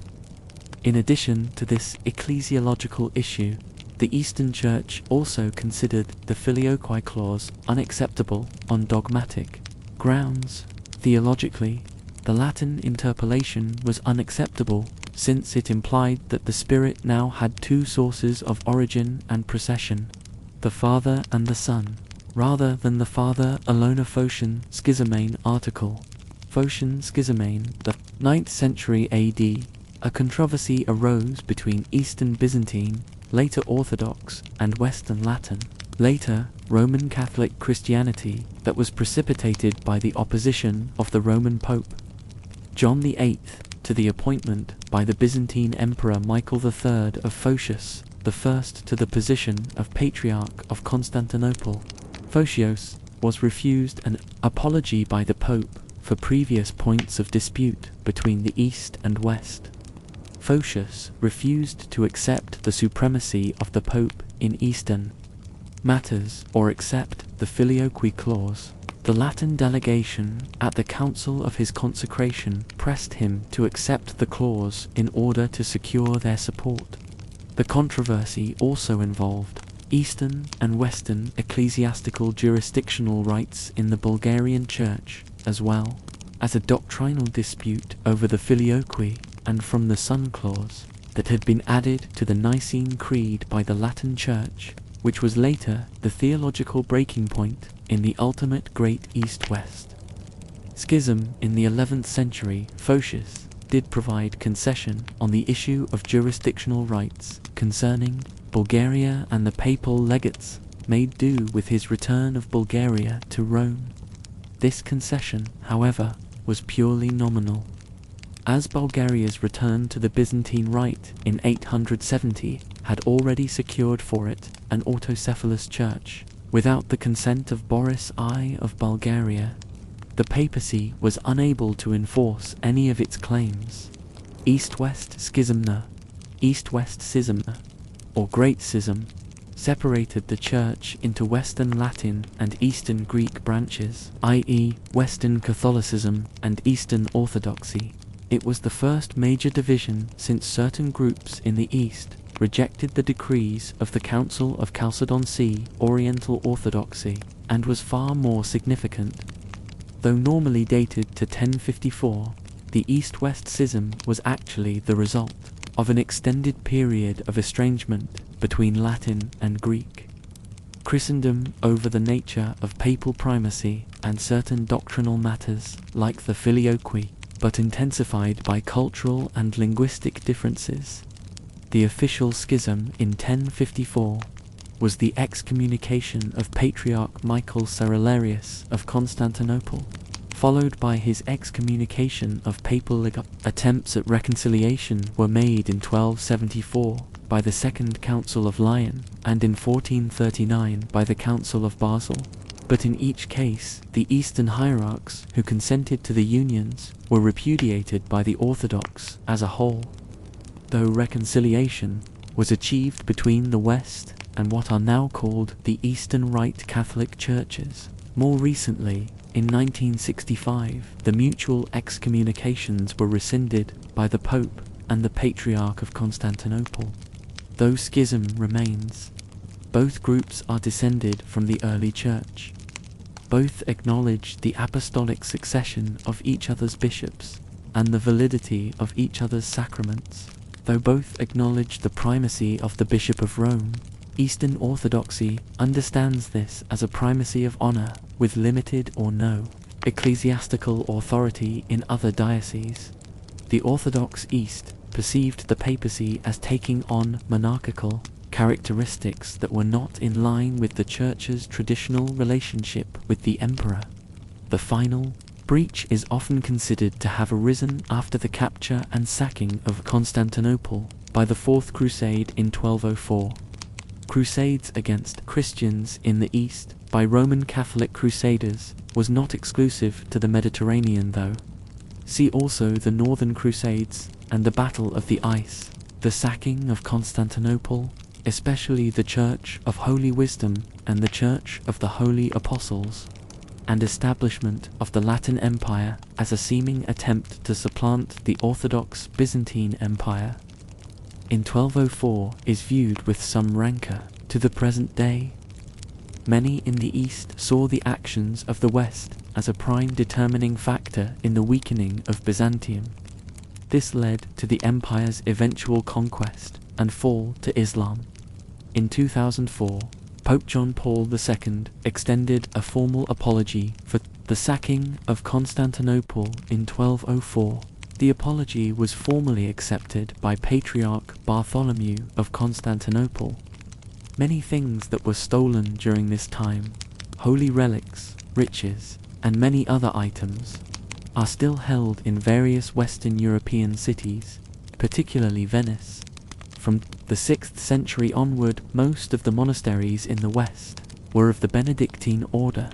In addition to this ecclesiological issue, the Eastern Church also considered the filioque clause unacceptable on dogmatic grounds. Theologically, the Latin interpolation was unacceptable, since it implied that the Spirit now had two sources of origin and procession, the Father and the Son, rather than the Father alone. A Phocian schismane article. Phocian schismane, the 9th century AD. A controversy arose between Eastern Byzantine, later Orthodox, and Western Latin, later Roman Catholic Christianity, that was precipitated by the opposition of the Roman Pope John VIII to the appointment by the Byzantine Emperor Michael III of Photius, the first to the position of Patriarch of Constantinople. Photius was refused an apology by the Pope for previous points of dispute between the East and West. Photius refused to accept the supremacy of the Pope in Eastern matters or accept the filioque clause. The Latin delegation at the council of his consecration pressed him to accept the clause in order to secure their support. The controversy also involved Eastern and Western ecclesiastical jurisdictional rights in the Bulgarian Church, as well as a doctrinal dispute over the filioque and from the Son clause that had been added to the Nicene Creed by the Latin Church, which was later the theological breaking point in the ultimate great East-West schism. In the 11th century, Photius did provide concession on the issue of jurisdictional rights concerning Bulgaria, and the papal legates made do with his return of Bulgaria to Rome. This concession, however, was purely nominal, as Bulgaria's return to the Byzantine Rite in 870 had already secured for it an autocephalous church. Without the consent of Boris I of Bulgaria, the papacy was unable to enforce any of its claims. East-West schismna, East-West schism, or Great Schism, separated the Church into Western Latin and Eastern Greek branches, i.e. Western Catholicism and Eastern Orthodoxy. It was the first major division since certain groups in the East rejected the decrees of the Council of Chalcedon-C Oriental Orthodoxy, and was far more significant. Though normally dated to 1054, the East-West schism was actually the result of an extended period of estrangement between Latin and Greek. Christendom over the nature of papal primacy and certain doctrinal matters like the filioque, but intensified by cultural and linguistic differences. The official schism in 1054 was the excommunication of Patriarch Michael Cerularius of Constantinople, followed by his excommunication of papal legates. Attempts at reconciliation were made in 1274 by the Second Council of Lyon and in 1439 by the Council of Basel, but in each case the Eastern hierarchs who consented to the unions were repudiated by the Orthodox as a whole. Though reconciliation was achieved between the West and what are now called the Eastern Rite Catholic Churches, more recently, in 1965, the mutual excommunications were rescinded by the Pope and the Patriarch of Constantinople. Though schism remains, both groups are descended from the early Church. Both acknowledge the apostolic succession of each other's bishops and the validity of each other's sacraments. Though both acknowledge the primacy of the Bishop of Rome, Eastern Orthodoxy understands this as a primacy of honor with limited or no ecclesiastical authority in other dioceses. The Orthodox East perceived the papacy as taking on monarchical characteristics that were not in line with the Church's traditional relationship with the emperor. The final breach is often considered to have arisen after the capture and sacking of Constantinople by the Fourth Crusade in 1204. Crusades against Christians in the East by Roman Catholic crusaders was not exclusive to the Mediterranean though. See also the Northern Crusades and the Battle of the Ice, the sacking of Constantinople, especially the Church of Holy Wisdom and the Church of the Holy Apostles, and establishment of the Latin Empire as a seeming attempt to supplant the Orthodox Byzantine Empire in 1204 is viewed with some rancor to the present day. Many in the East saw the actions of the West as a prime determining factor in the weakening of Byzantium. This led to the empire's eventual conquest and fall to Islam. In 2004, Pope John Paul II extended a formal apology for the sacking of Constantinople in 1204. The apology was formally accepted by Patriarch Bartholomew of Constantinople. Many things that were stolen during this time, holy relics, riches, and many other items, are still held in various Western European cities, particularly Venice. From the 6th century onward, most of the monasteries in the West were of the Benedictine order.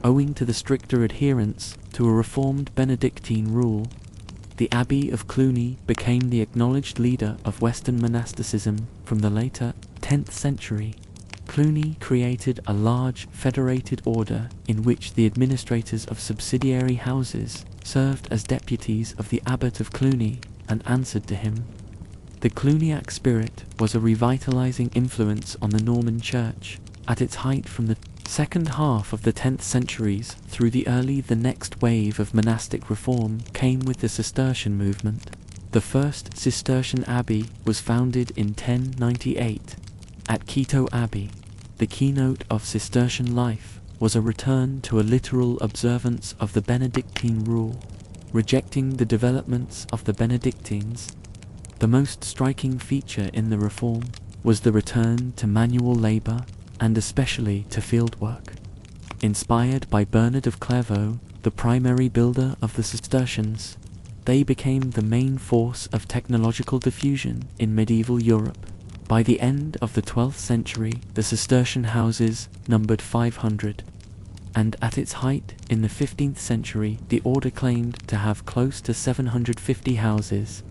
Owing to the stricter adherence to a reformed Benedictine rule, the Abbey of Cluny became the acknowledged leader of Western monasticism from the later 10th century. Cluny created a large federated order in which the administrators of subsidiary houses served as deputies of the Abbot of Cluny and answered to him. The Cluniac spirit was a revitalizing influence on the Norman Church at its height from the second half of the 10th centuries through the next wave of monastic reform came with the Cistercian movement. The first Cistercian abbey was founded in 1098 at Quito Abbey. The keynote of Cistercian life was a return to a literal observance of the Benedictine rule, rejecting the developments of the Benedictines. The most striking feature in the reform was the return to manual labor and especially to fieldwork. Inspired by Bernard of Clairvaux, the primary builder of the Cistercians, they became the main force of technological diffusion in medieval Europe. By the end of the 12th century, the Cistercian houses numbered 500, and at its height in the 15th century, the order claimed to have close to 750 houses.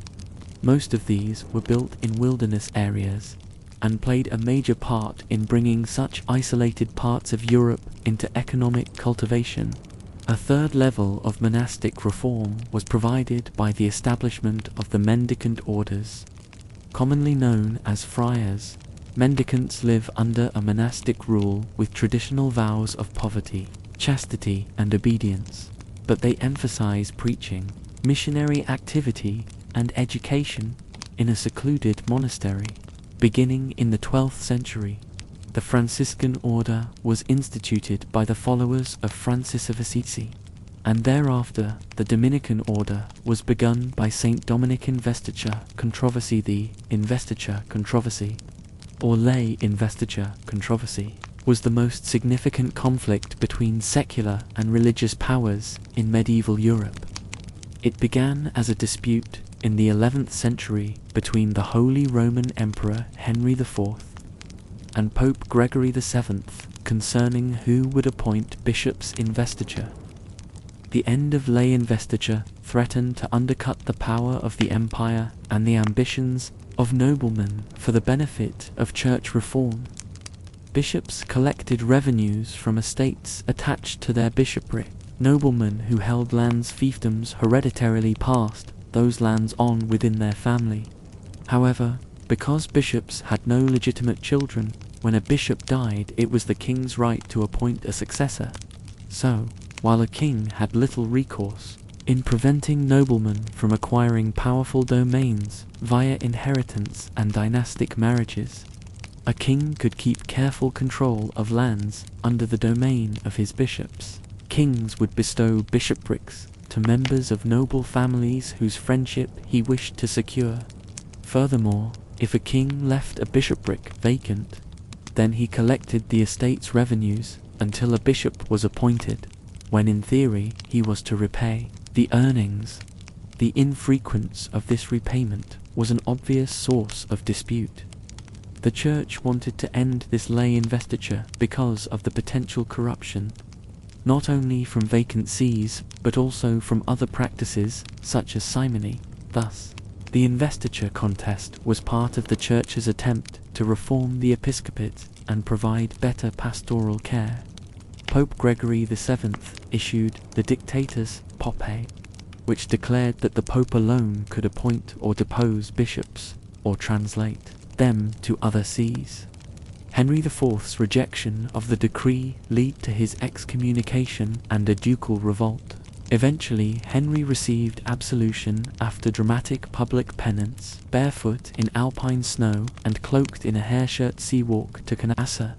Most of these were built in wilderness areas, and played a major part in bringing such isolated parts of Europe into economic cultivation. A third level of monastic reform was provided by the establishment of the mendicant orders, commonly known as friars. Mendicants live under a monastic rule with traditional vows of poverty, chastity, and obedience, but they emphasize preaching, missionary activity, and education in a secluded monastery. Beginning in the 12th century, the Franciscan order was instituted by the followers of Francis of Assisi, and thereafter the Dominican order was begun by Saint Dominic. Investiture controversy. The investiture controversy, or lay investiture controversy, was the most significant conflict between secular and religious powers in medieval Europe. It began as a dispute in the 11th century between the Holy Roman Emperor Henry IV and Pope Gregory VII concerning who would appoint bishops' investiture. The end of lay investiture threatened to undercut the power of the empire and the ambitions of noblemen for the benefit of church reform. Bishops collected revenues from estates attached to their bishopric. Noblemen who held lands fiefdoms hereditarily passed those lands on within their family. However, because bishops had no legitimate children, when a bishop died it was the king's right to appoint a successor. So, while a king had little recourse in preventing noblemen from acquiring powerful domains via inheritance and dynastic marriages, a king could keep careful control of lands under the domain of his bishops. Kings would bestow bishoprics to members of noble families whose friendship he wished to secure. Furthermore, if a king left a bishopric vacant, then he collected the estate's revenues until a bishop was appointed, when in theory he was to repay the earnings. The infrequence of this repayment was an obvious source of dispute. The Church wanted to end this lay investiture because of the potential corruption, not only from vacant sees, but also from other practices such as simony. Thus, the investiture contest was part of the Church's attempt to reform the episcopate and provide better pastoral care. Pope Gregory VII issued the Dictatus Poppae, which declared that the Pope alone could appoint or depose bishops, or translate them to other sees. Henry IV's rejection of the decree led to his excommunication and a ducal revolt. Eventually, Henry received absolution after dramatic public penance, barefoot in alpine snow and cloaked in a hair-shirt sea walk to Canassa,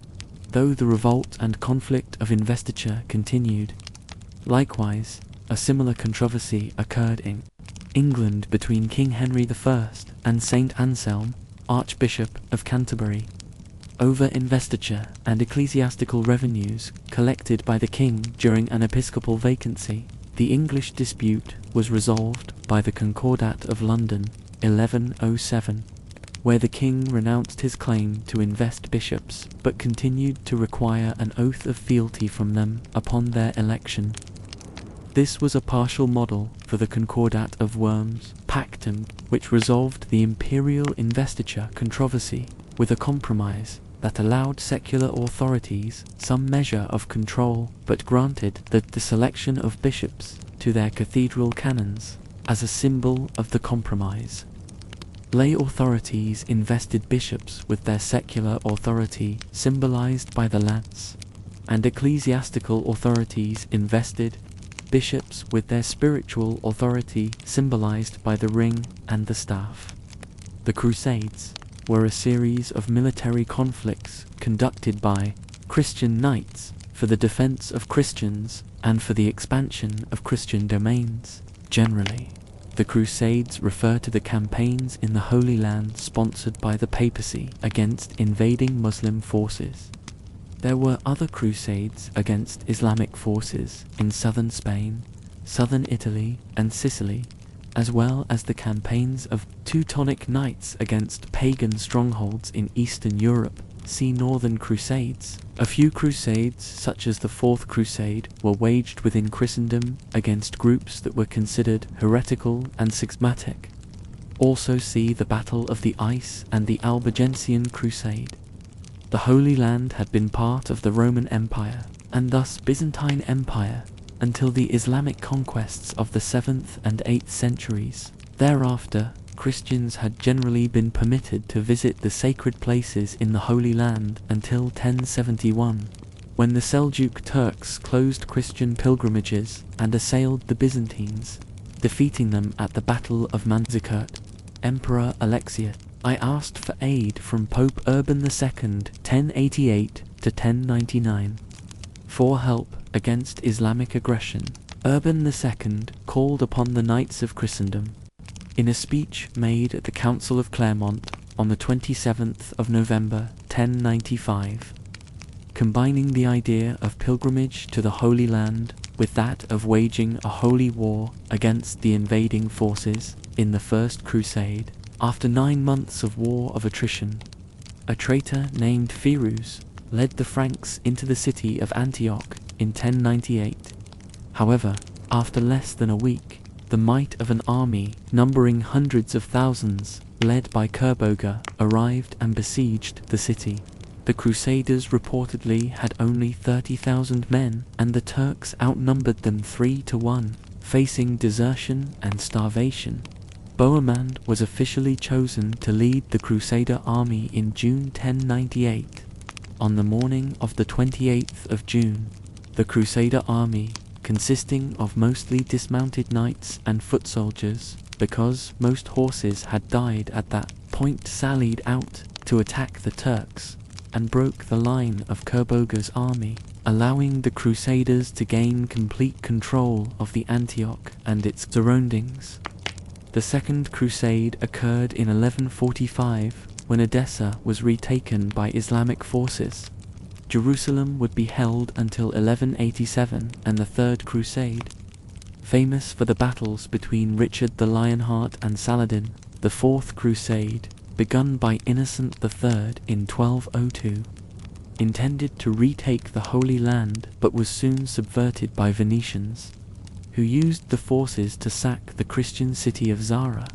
though the revolt and conflict of investiture continued. Likewise, a similar controversy occurred in England between King Henry I and Saint Anselm, Archbishop of Canterbury, over investiture and ecclesiastical revenues collected by the king during an episcopal vacancy. The English dispute was resolved by the Concordat of London, 1107, where the king renounced his claim to invest bishops, but continued to require an oath of fealty from them upon their election. This was a partial model for the Concordat of Worms, Pactum, which resolved the imperial investiture controversy with a compromise that allowed secular authorities some measure of control, but granted that the selection of bishops to their cathedral canons as a symbol of the compromise. Lay authorities invested bishops with their secular authority symbolized by the lance, and ecclesiastical authorities invested bishops with their spiritual authority symbolized by the ring and the staff. The Crusades were a series of military conflicts conducted by Christian knights for the defense of Christians and for the expansion of Christian domains. Generally, the Crusades refer to the campaigns in the Holy Land sponsored by the papacy against invading Muslim forces. There were other crusades against Islamic forces in southern Spain, southern Italy, and Sicily, as well as the campaigns of Teutonic Knights against pagan strongholds in Eastern Europe. See Northern Crusades. A few crusades, such as the Fourth Crusade, were waged within Christendom against groups that were considered heretical and schismatic. Also see the Battle of the Ice and the Albigensian Crusade. The Holy Land had been part of the Roman Empire, and thus Byzantine Empire until the Islamic conquests of the 7th and 8th centuries. Thereafter, Christians had generally been permitted to visit the sacred places in the Holy Land until 1071, when the Seljuk Turks closed Christian pilgrimages and assailed the Byzantines, defeating them at the Battle of Manzikert. Emperor Alexius I asked for aid from Pope Urban II 1088 to 1099 for help against Islamic aggression. Urban II called upon the Knights of Christendom. In a speech made at the Council of Clermont on the 27th of November 1095, combining the idea of pilgrimage to the Holy Land with that of waging a holy war against the invading forces in the First Crusade. After 9 months of war of attrition, a traitor named Firuz led the Franks into the city of Antioch in 1098. However, after less than a week, the might of an army numbering hundreds of thousands, led by Kerboga, arrived and besieged the city. The Crusaders reportedly had only 30,000 men, and the Turks outnumbered them 3 to 1, facing desertion and starvation. Bohemond was officially chosen to lead the Crusader army in June 1098. On the morning of the 28th of June, the Crusader army, consisting of mostly dismounted knights and foot soldiers, because most horses had died at that point, sallied out to attack the Turks and broke the line of Kerboga's army, allowing the Crusaders to gain complete control of the Antioch and its surroundings. The Second Crusade occurred in 1145, when Edessa was retaken by Islamic forces. Jerusalem would be held until 1187 and the Third Crusade. Famous for the battles between Richard the Lionheart and Saladin, the Fourth Crusade, begun by Innocent III in 1202, intended to retake the Holy Land but was soon subverted by Venetians, who used the forces to sack the Christian city of Zara.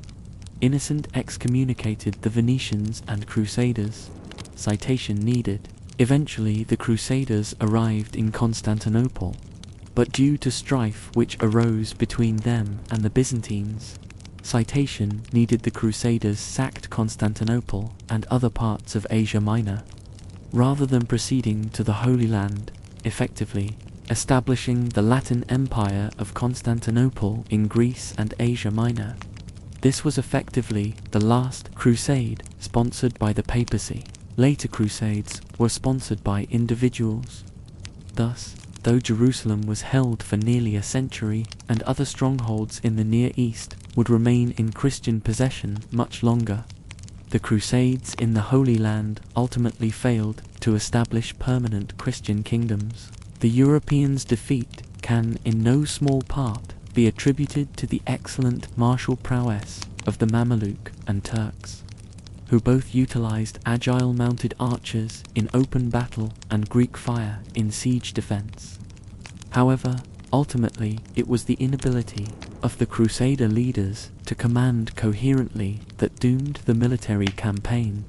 Innocent excommunicated the Venetians and Crusaders. Citation needed. Eventually the Crusaders arrived in Constantinople, but due to strife which arose between them and the Byzantines, citation needed, the Crusaders sacked Constantinople and other parts of Asia Minor, rather than proceeding to the Holy Land, effectively establishing the Latin Empire of Constantinople in Greece and Asia Minor. This was effectively the last crusade sponsored by the papacy. Later crusades were sponsored by individuals. Thus, though Jerusalem was held for nearly a century, and other strongholds in the Near East would remain in Christian possession much longer, the Crusades in the Holy Land ultimately failed to establish permanent Christian kingdoms. The Europeans' defeat can, in no small part, be attributed to the excellent martial prowess of the Mameluke and Turks, who both utilized agile mounted archers in open battle and Greek fire in siege defense. However, ultimately it was the inability of the Crusader leaders to command coherently that doomed the military campaign.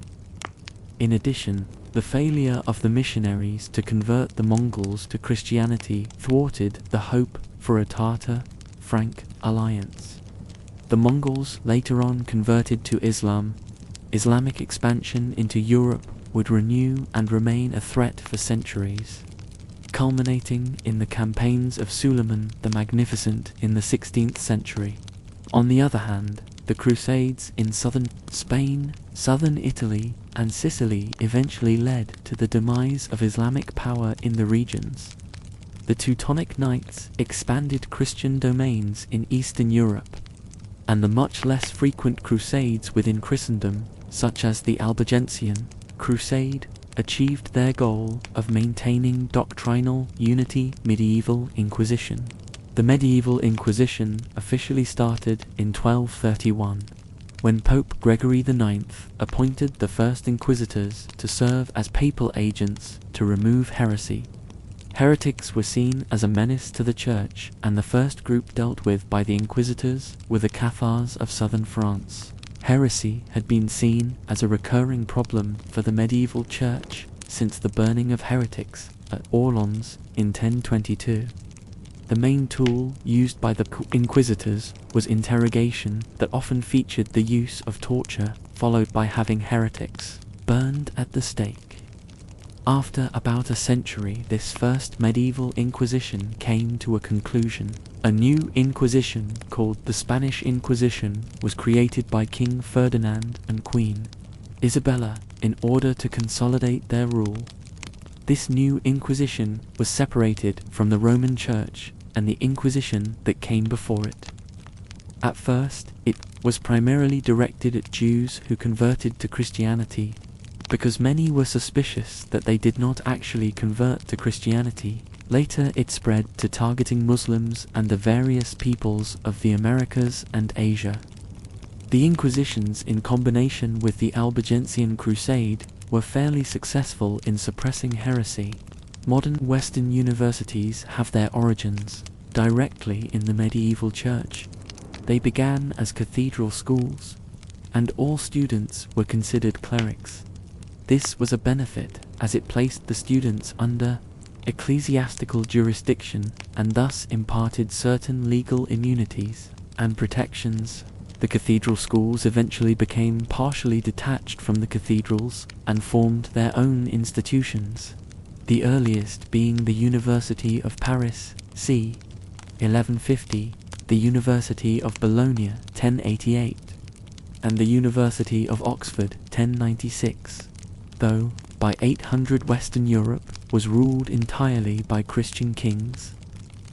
In addition, the failure of the missionaries to convert the Mongols to Christianity thwarted the hope for a Tartar-Frank alliance. The Mongols later on converted to Islam. Islamic expansion into Europe would renew and remain a threat for centuries, culminating in the campaigns of Suleiman the Magnificent in the 16th century. On the other hand, the Crusades in southern Spain, southern Italy, and Sicily eventually led to the demise of Islamic power in the regions. The Teutonic Knights expanded Christian domains in Eastern Europe, and the much less frequent crusades within Christendom, such as the Albigensian Crusade, achieved their goal of maintaining doctrinal unity. Medieval Inquisition. The Medieval Inquisition officially started in 1231, when Pope Gregory IX appointed the first inquisitors to serve as papal agents to remove heresy. Heretics were seen as a menace to the Church, and the first group dealt with by the inquisitors were the Cathars of southern France. Heresy had been seen as a recurring problem for the medieval Church since the burning of heretics at Orleans in 1022. The main tool used by the inquisitors was interrogation that often featured the use of torture, followed by having heretics burned at the stake. After about a century, this first medieval Inquisition came to a conclusion. A new Inquisition, called the Spanish Inquisition, was created by King Ferdinand and Queen Isabella in order to consolidate their rule. This new Inquisition was separated from the Roman Church and the Inquisition that came before it. At first, it was primarily directed at Jews who converted to Christianity, because many were suspicious that they did not actually convert to Christianity. Later it spread to targeting Muslims and the various peoples of the Americas and Asia. The Inquisitions, in combination with the Albigensian Crusade, were fairly successful in suppressing heresy. Modern Western universities have their origins directly in the medieval church. They began as cathedral schools, and all students were considered clerics. This was a benefit, as it placed the students under ecclesiastical jurisdiction and thus imparted certain legal immunities and protections. The cathedral schools eventually became partially detached from the cathedrals and formed their own institutions, the earliest being the University of Paris, c. 1150, the University of Bologna, 1088, and the University of Oxford, 1096. Though, by 800 Western Europe was ruled entirely by Christian kings,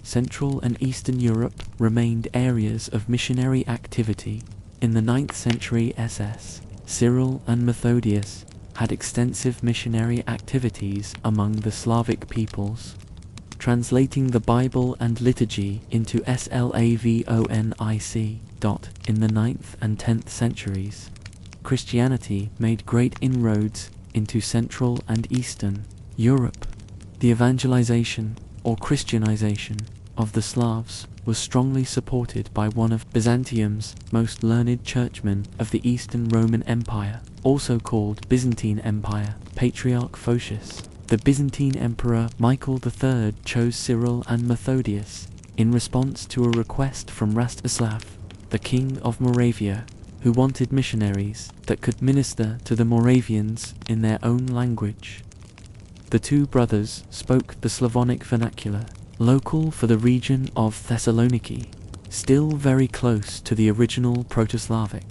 Central and Eastern Europe remained areas of missionary activity. In the 9th century SS, Cyril and Methodius had extensive missionary activities among the Slavic peoples, translating the Bible and liturgy into Slavonic. In the 9th and 10th centuries, Christianity made great inroads into Central and Eastern Europe. The evangelization, or Christianization, of the Slavs was strongly supported by one of Byzantium's most learned churchmen of the Eastern Roman Empire, also called Byzantine Empire, Patriarch Photius. The Byzantine Emperor Michael III chose Cyril and Methodius in response to a request from Rastislav, the King of Moravia, who wanted missionaries that could minister to the Moravians in their own language. The two brothers spoke the Slavonic vernacular, local for the region of Thessaloniki, still very close to the original Proto-Slavic,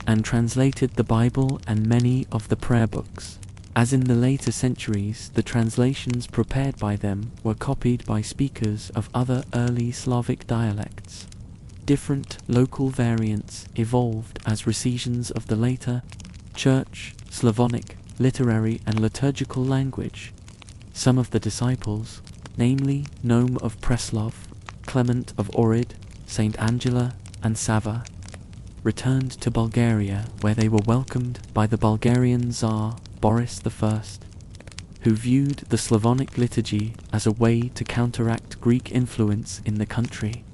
and translated the Bible and many of the prayer books. As in the later centuries, the translations prepared by them were copied by speakers of other early Slavic dialects. Different local variants evolved as recensions of the later Church, Slavonic, literary and liturgical language. Some of the disciples, namely Nome of Preslav, Clement of Ohrid, Saint Angela, and Sava, returned to Bulgaria, where they were welcomed by the Bulgarian Tsar Boris I, who viewed the Slavonic liturgy as a way to counteract Greek influence in the country.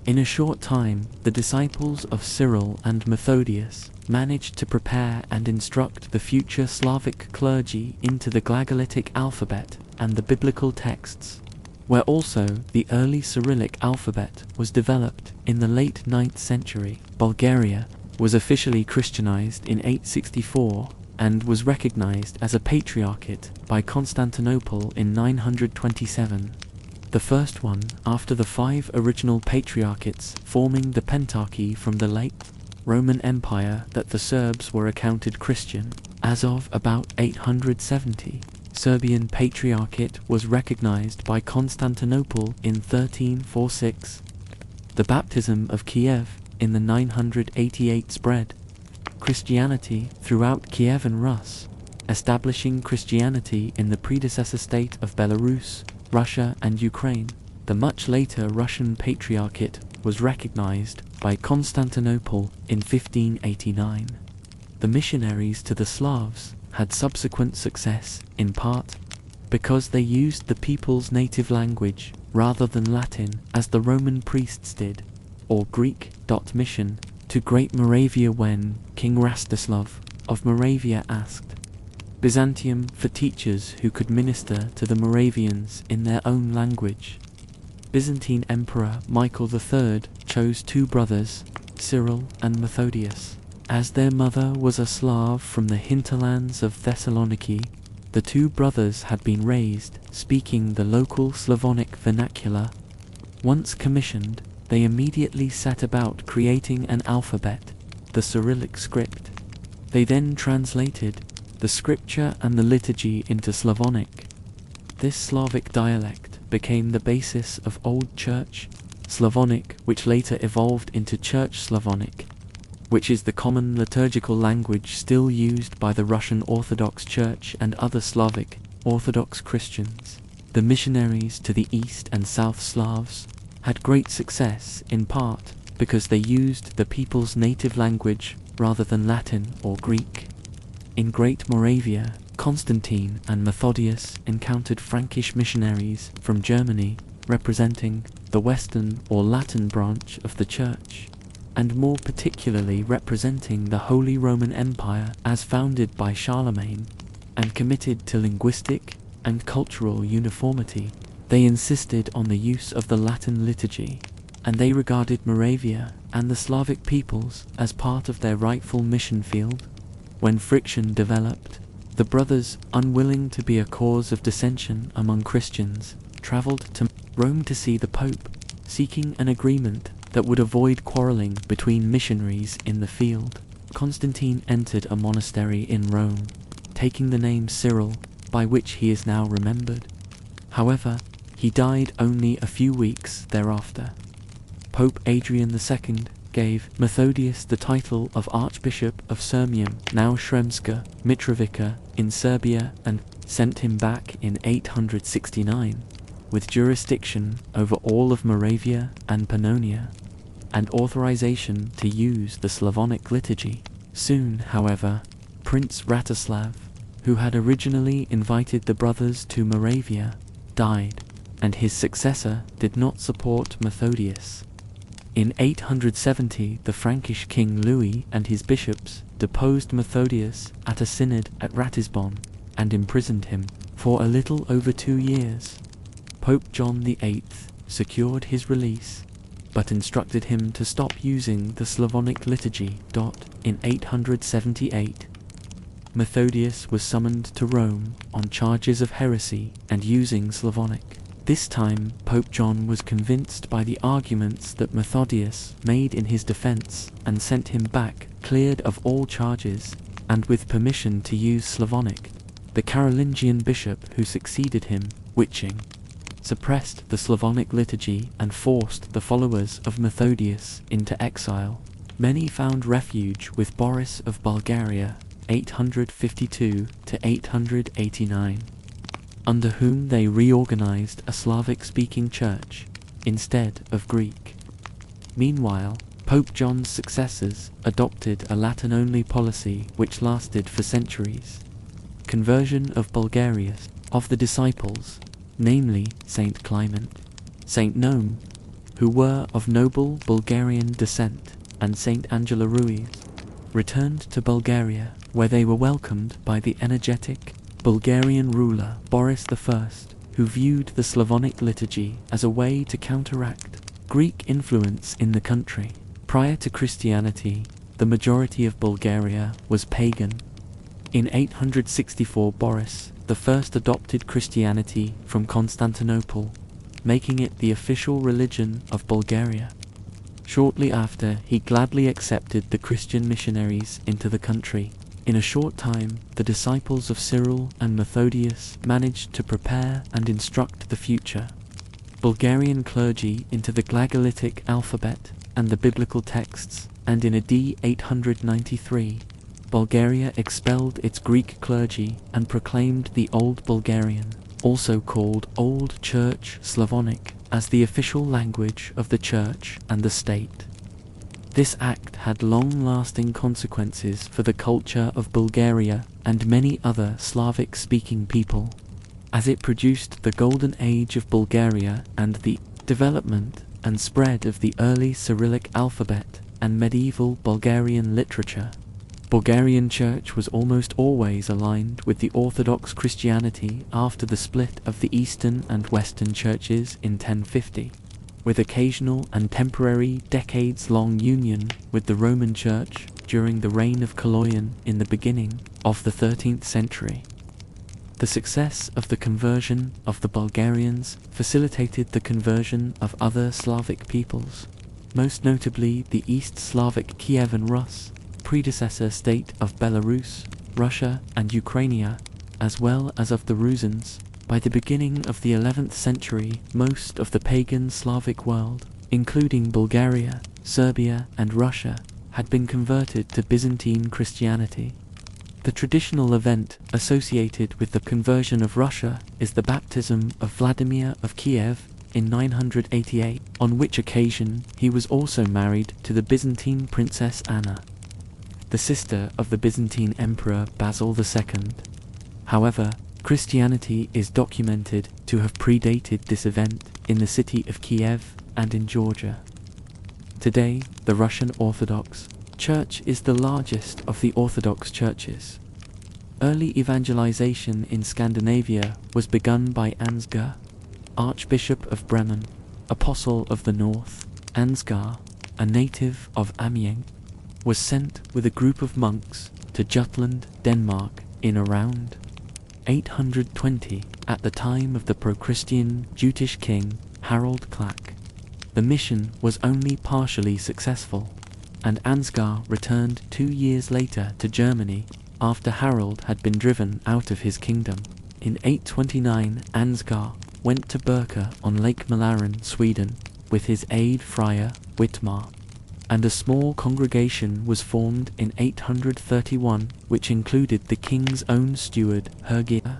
In a short time, the disciples of Cyril and Methodius managed to prepare and instruct the future Slavic clergy into the Glagolitic alphabet and the biblical texts, where also the early Cyrillic alphabet was developed in the late 9th century. Bulgaria was officially Christianized in 864 and was recognized as a patriarchate by Constantinople in 927. The first one after the 5 original patriarchates forming the Pentarchy from the late Roman Empire that the Serbs were accounted Christian. As of about 870, Serbian Patriarchate was recognized by Constantinople in 1346. The baptism of Kiev in the 988 spread Christianity throughout Kiev and Rus, establishing Christianity in the predecessor state of Belarus, Russia and Ukraine. The much later Russian Patriarchate was recognized by Constantinople in 1589. The missionaries to the Slavs had subsequent success, in part because they used the people's native language rather than Latin as the Roman priests did, or Greek. Mission to Great Moravia when King Rastislav of Moravia asked Byzantium for teachers who could minister to the Moravians in their own language. Byzantine Emperor Michael III chose two brothers, Cyril and Methodius. As their mother was a Slav from the hinterlands of Thessaloniki, the two brothers had been raised speaking the local Slavonic vernacular. Once commissioned, they immediately set about creating an alphabet, the Cyrillic script. They then translated the scripture and the liturgy into Slavonic. This Slavic dialect became the basis of Old Church Slavonic, which later evolved into Church Slavonic, which is the common liturgical language still used by the Russian Orthodox Church and other Slavic Orthodox Christians. The missionaries to the East and South Slavs had great success in part because they used the people's native language rather than Latin or Greek. In Great Moravia, Constantine and Methodius encountered Frankish missionaries from Germany representing the Western or Latin branch of the Church, and more particularly representing the Holy Roman Empire as founded by Charlemagne, and committed to linguistic and cultural uniformity. They insisted on the use of the Latin liturgy, and they regarded Moravia and the Slavic peoples as part of their rightful mission field. When friction developed, the brothers, unwilling to be a cause of dissension among Christians, traveled to Rome to see the Pope, seeking an agreement that would avoid quarreling between missionaries in the field. Constantine entered a monastery in Rome, taking the name Cyril, by which he is now remembered. However, he died only a few weeks thereafter. Pope Adrian II gave Methodius the title of Archbishop of Sirmium, now Sremska Mitrovica, in Serbia, and sent him back in 869, with jurisdiction over all of Moravia and Pannonia, and authorization to use the Slavonic liturgy. Soon, however, Prince Ratislav, who had originally invited the brothers to Moravia, died, and his successor did not support Methodius. In 870, the Frankish king Louis and his bishops deposed Methodius at a synod at Ratisbon and imprisoned him for a little over 2 years. Pope John VIII secured his release, but instructed him to stop using the Slavonic liturgy. In 878, Methodius was summoned to Rome on charges of heresy and using Slavonic. This time, Pope John was convinced by the arguments that Methodius made in his defense and sent him back, cleared of all charges, and with permission to use Slavonic. The Carolingian bishop who succeeded him, Witching, suppressed the Slavonic liturgy and forced the followers of Methodius into exile. Many found refuge with Boris of Bulgaria, 852 to 889. Under whom they reorganized a Slavic-speaking church instead of Greek. Meanwhile, Pope John's successors adopted a Latin-only policy which lasted for centuries. Conversion of Bulgarius, of the disciples, namely Saint Clement, Saint Nome, who were of noble Bulgarian descent, and Saint Angela Ruiz, returned to Bulgaria, where they were welcomed by the energetic Bulgarian ruler Boris I, who viewed the Slavonic liturgy as a way to counteract Greek influence in the country. Prior to Christianity, the majority of Bulgaria was pagan. In 864, Boris I adopted Christianity from Constantinople, making it the official religion of Bulgaria. Shortly after, he gladly accepted the Christian missionaries into the country. In a short time, the disciples of Cyril and Methodius managed to prepare and instruct the future Bulgarian clergy into the Glagolitic alphabet and the biblical texts, and in AD 893, Bulgaria expelled its Greek clergy and proclaimed the Old Bulgarian, also called Old Church Slavonic, as the official language of the Church and the state. This act had long-lasting consequences for the culture of Bulgaria and many other Slavic-speaking people, as it produced the golden age of Bulgaria and the development and spread of the early Cyrillic alphabet and medieval Bulgarian literature. Bulgarian Church was almost always aligned with the Orthodox Christianity after the split of the Eastern and Western churches in 1050. with occasional and temporary decades-long union with the Roman Church during the reign of Kaloyan in the beginning of the 13th century. The success of the conversion of the Bulgarians facilitated the conversion of other Slavic peoples, most notably the East Slavic Kievan Rus, predecessor state of Belarus, Russia and Ukraine, as well as of the Rusins. By the beginning of the 11th century, most of the pagan Slavic world, including Bulgaria, Serbia and Russia, had been converted to Byzantine Christianity. The traditional event associated with the conversion of Russia is the baptism of Vladimir of Kiev in 988, on which occasion he was also married to the Byzantine princess Anna, the sister of the Byzantine Emperor Basil II. However, Christianity is documented to have predated this event in the city of Kiev and in Georgia. Today, the Russian Orthodox Church is the largest of the Orthodox churches. Early evangelization in Scandinavia was begun by Ansgar, Archbishop of Bremen, Apostle of the North. Ansgar, a native of Amiens, was sent with a group of monks to Jutland, Denmark in around 820 at the time of the pro-Christian Jutish king Harald Klak. The mission was only partially successful, and Ansgar returned 2 years later to Germany after Harald had been driven out of his kingdom. In 829, Ansgar went to Birka on Lake Mälaren, Sweden, with his aide friar Whitmar, and a small congregation was formed in 831, which included the king's own steward Hergia.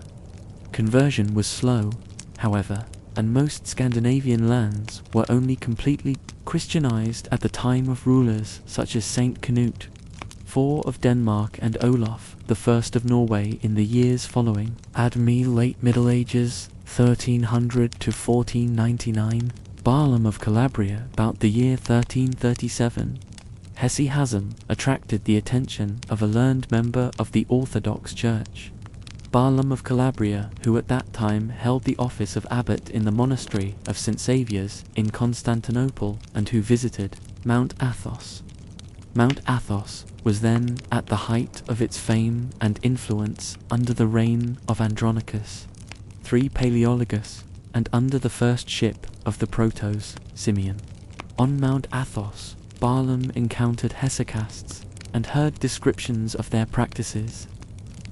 Conversion was slow, however, and most Scandinavian lands were only completely Christianized at the time of rulers such as Saint Canute IV of Denmark and Olaf I of Norway in the years following. Add me late Middle Ages, 1300 to 1499, Barlaam of Calabria about the year 1337. Hesychasm attracted the attention of a learned member of the Orthodox Church, Barlaam of Calabria, who at that time held the office of abbot in the monastery of St. Saviour's in Constantinople and who visited Mount Athos. Mount Athos was then at the height of its fame and influence under the reign of Andronicus III Palaeologus and under the first ship of the Protos, Simeon. On Mount Athos, Barlaam encountered hesychasts and heard descriptions of their practices.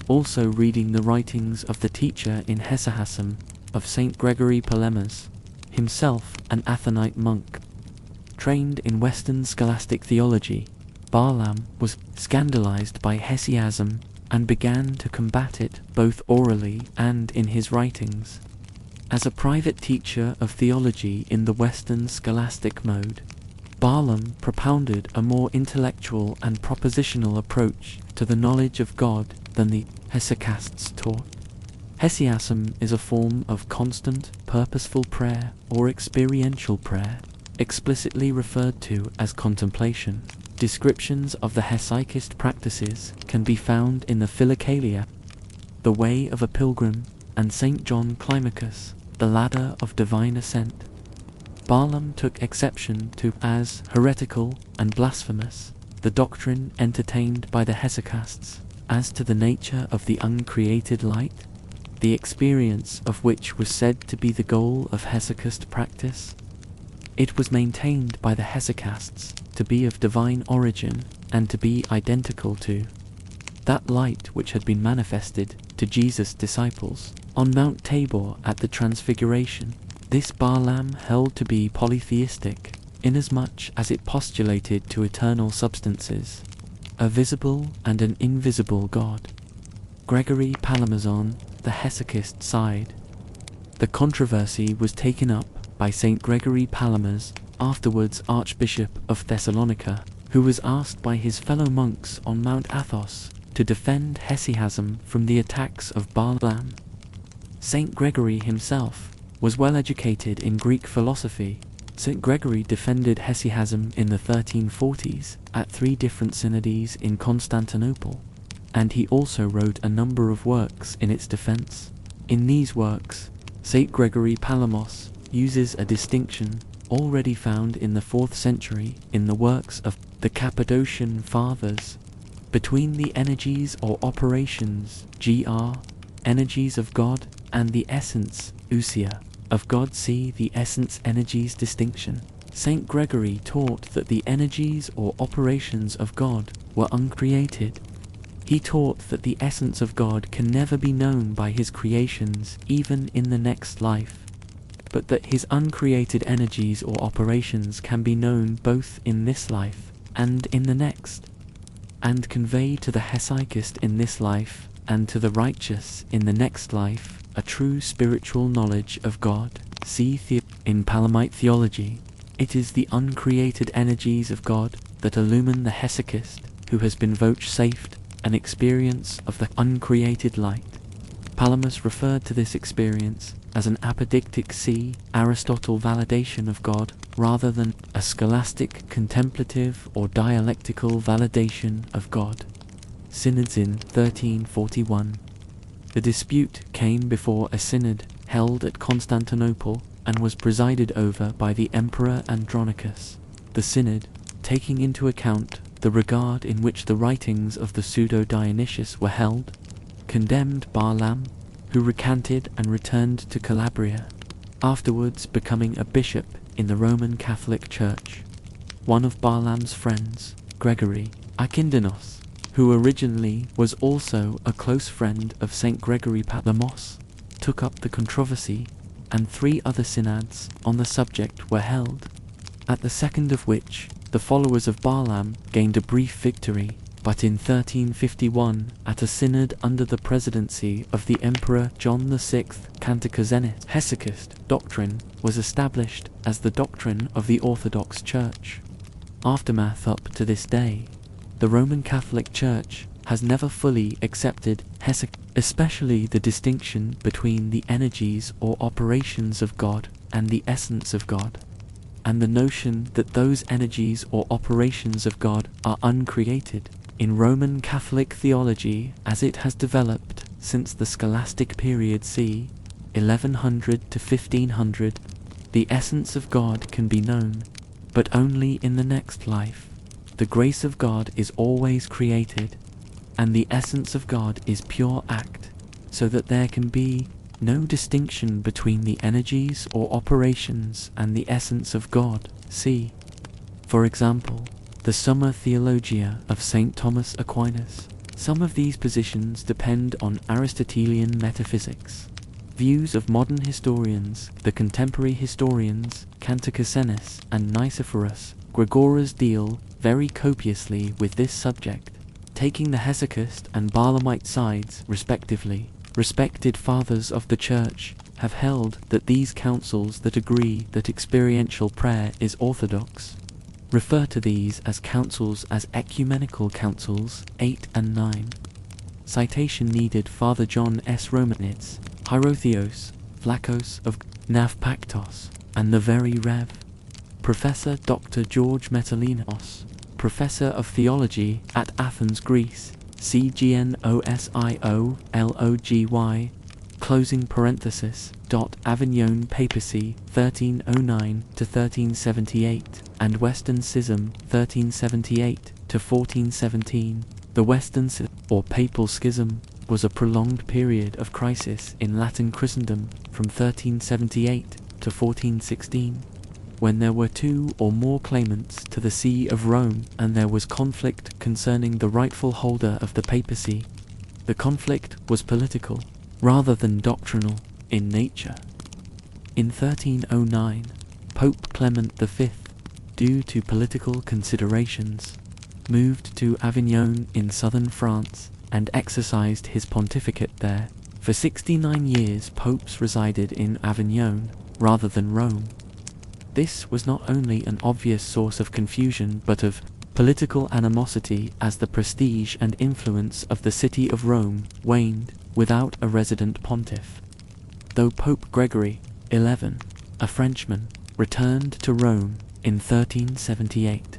Also reading the writings of the teacher in Hesychasm of St. Gregory Palamas, himself an Athonite monk. Trained in Western scholastic theology, Barlaam was scandalized by Hesychasm and began to combat it both orally and in his writings. As a private teacher of theology in the Western scholastic mode, Barlaam propounded a more intellectual and propositional approach to the knowledge of God than the hesychasts taught. Hesychasm is a form of constant, purposeful prayer or experiential prayer, explicitly referred to as contemplation. Descriptions of the hesychist practices can be found in the Philokalia, The Way of a Pilgrim, and St. John Climacus, The Ladder of Divine Ascent. Barlaam took exception to as heretical and blasphemous the doctrine entertained by the hesychasts as to the nature of the uncreated light, the experience of which was said to be the goal of hesychast practice. It was maintained by the hesychasts to be of divine origin and to be identical to that light which had been manifested to Jesus' disciples on Mount Tabor at the Transfiguration. This Barlaam held to be polytheistic, inasmuch as it postulated to eternal substances, a visible and an invisible God. Gregory Palamazon, the hesychist side. The controversy was taken up by St. Gregory Palamas, afterwards Archbishop of Thessalonica, who was asked by his fellow monks on Mount Athos to defend hesychasm from the attacks of Barlaam. St. Gregory himself was well educated in Greek philosophy. St. Gregory defended hesychasm in the 1340s at 3 different synodies in Constantinople, and he also wrote a number of works in its defense. In these works, St. Gregory Palamos uses a distinction already found in the 4th century in the works of the Cappadocian Fathers. Between the energies or operations, gr, energies of God, and the essence, ousia, of God, see the essence energies distinction. Saint Gregory taught that the energies or operations of God were uncreated. He taught that the essence of God can never be known by his creations even in the next life, but that his uncreated energies or operations can be known both in this life and in the next, and convey to the hesychist in this life and to the righteous in the next life a true spiritual knowledge of God. See in Palamite theology, it is the uncreated energies of God that illumine the hesychist who has been vouchsafed an experience of the uncreated light. Palamas referred to this experience as an apodictic Aristotle validation of God rather than a scholastic, contemplative, or dialectical validation of God. Synods in 1341. The dispute came before a synod held at Constantinople and was presided over by the Emperor Andronicus. The synod, taking into account the regard in which the writings of the pseudo-Dionysius were held, condemned Barlaam, who recanted and returned to Calabria, afterwards becoming a bishop in the Roman Catholic Church. One of Barlaam's friends, Gregory Akindanos, who originally was also a close friend of St. Gregory Palamas, took up the controversy, and 3 other synods on the subject were held, at the second of which the followers of Barlaam gained a brief victory, but in 1351, at a synod under the presidency of the Emperor John VI, Cantacuzenus, hesychist doctrine was established as the doctrine of the Orthodox Church. Aftermath up to this day, the Roman Catholic Church has never fully accepted hesychist, especially the distinction between the energies or operations of God and the essence of God, and the notion that those energies or operations of God are uncreated. In Roman Catholic theology as it has developed since the scholastic period c. 1100 to 1500, the essence of God can be known, but only in the next life. The grace of God is always created, and the essence of God is pure act, so that there can be no distinction between the energies or operations and the essence of God. See, for example, the Summa Theologia of St. Thomas Aquinas. Some of these positions depend on Aristotelian metaphysics. Views of modern historians, the contemporary historians, Cantacuzenus and Nicephorus, Gregoras deal very copiously with this subject, taking the hesychist and Barlaamite sides respectively. Respected fathers of the Church have held that these councils that agree that experiential prayer is orthodox refer to these as councils as ecumenical councils 8 and 9. Citation needed. Father John S. Romanitz, Hierotheos, Flacos of Navpactos, and the Very Rev. Professor Dr. George Metalinos, Professor of Theology at Athens, Greece, CGNOSIOLOGY, closing parenthesis, Avignon Papacy 1309 to 1378, and Western Schism 1378 to 1417. The Western Schism, or Papal Schism, was a prolonged period of crisis in Latin Christendom from 1378 to 1416, when there were 2 or more claimants to the See of Rome and there was conflict concerning the rightful holder of the papacy. The conflict was political, rather than doctrinal, in nature. In 1309, Pope Clement V, due to political considerations, moved to Avignon in southern France and exercised his pontificate there. For 69 years popes resided in Avignon rather than Rome. This was not only an obvious source of confusion but of political animosity, as the prestige and influence of the city of Rome waned without a resident pontiff. Though Pope Gregory XI, a Frenchman, returned to Rome in 1378,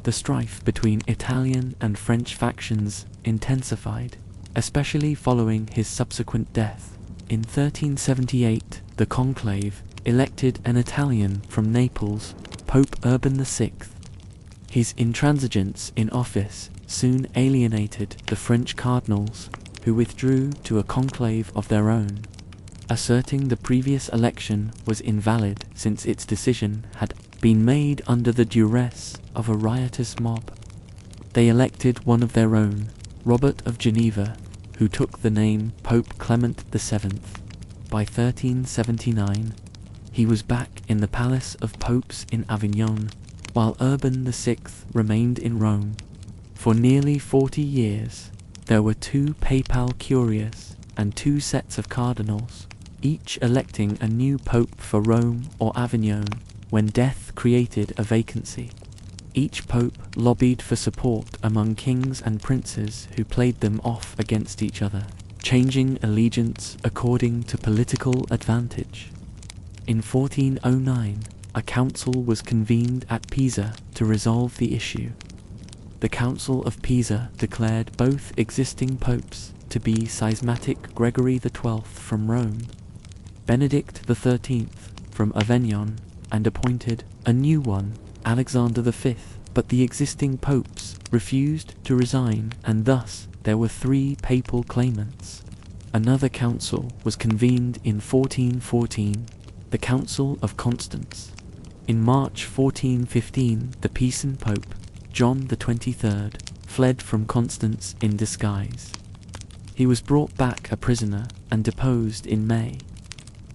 the strife between Italian and French factions intensified, especially following his subsequent death. In 1378, the conclave elected an Italian from Naples, Pope Urban VI. His intransigence in office soon alienated the French cardinals, who withdrew to a conclave of their own, asserting the previous election was invalid since its decision had been made under the duress of a riotous mob. They elected one of their own, Robert of Geneva, who took the name Pope Clement VII. By 1379, he was back in the Palace of Popes in Avignon, while Urban VI remained in Rome. For nearly 40 years, there were 2 papal curias and 2 sets of cardinals, each electing a new pope for Rome or Avignon when death created a vacancy. Each pope lobbied for support among kings and princes who played them off against each other, changing allegiance according to political advantage. In 1409, a council was convened at Pisa to resolve the issue. The Council of Pisa declared both existing popes to be schismatic: Gregory XII from Rome, Benedict XIII from Avignon, and appointed a new one, Alexander V, but the existing popes refused to resign, and thus there were 3 papal claimants. Another council was convened in 1414, the Council of Constance. In March 1415, the Pisan Pope, John XXIII, fled from Constance in disguise. He was brought back a prisoner and deposed in May.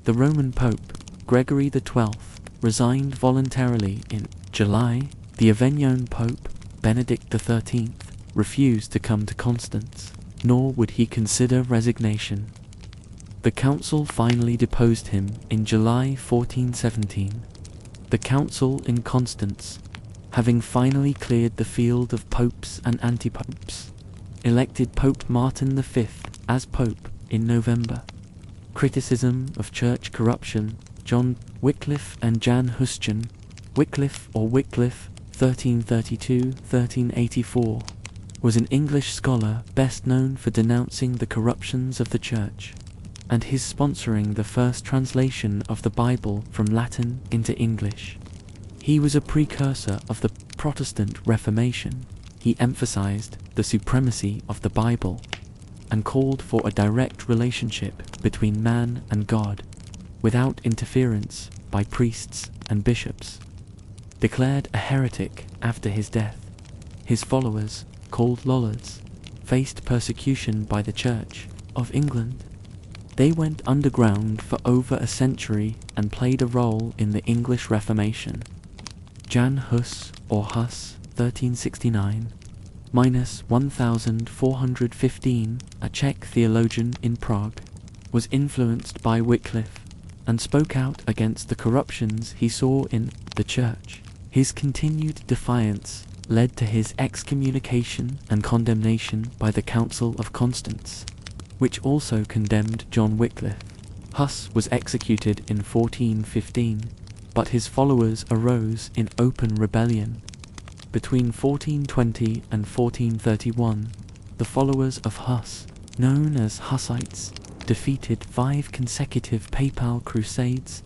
The Roman Pope, Gregory XII, resigned voluntarily in July. The Avignon Pope, Benedict XIII, refused to come to Constance, nor would he consider resignation. The council finally deposed him in July 1417. The council in Constance, having finally cleared the field of popes and anti-popes, elected Pope Martin V as pope in November. Criticism of church corruption. John Wycliffe and Jan Huston, Wycliffe or Wycliffe, 1332-1384, was an English scholar best known for denouncing the corruptions of the Church, and his sponsoring the first translation of the Bible from Latin into English. He was a precursor of the Protestant Reformation. He emphasized the supremacy of the Bible and called for a direct relationship between man and God, without interference by priests and bishops. Declared a heretic after his death, his followers, called Lollards, faced persecution by the Church of England. They went underground for over a century and played a role in the English Reformation. Jan Hus, or Hus, 1369-1415, a Czech theologian in Prague, was influenced by Wycliffe and spoke out against the corruptions he saw in the Church. His continued defiance led to his excommunication and condemnation by the Council of Constance, which also condemned John Wycliffe. Huss was executed in 1415, but his followers arose in open rebellion. Between 1420 and 1431, the followers of Huss, known as Hussites, defeated 5 consecutive papal crusades.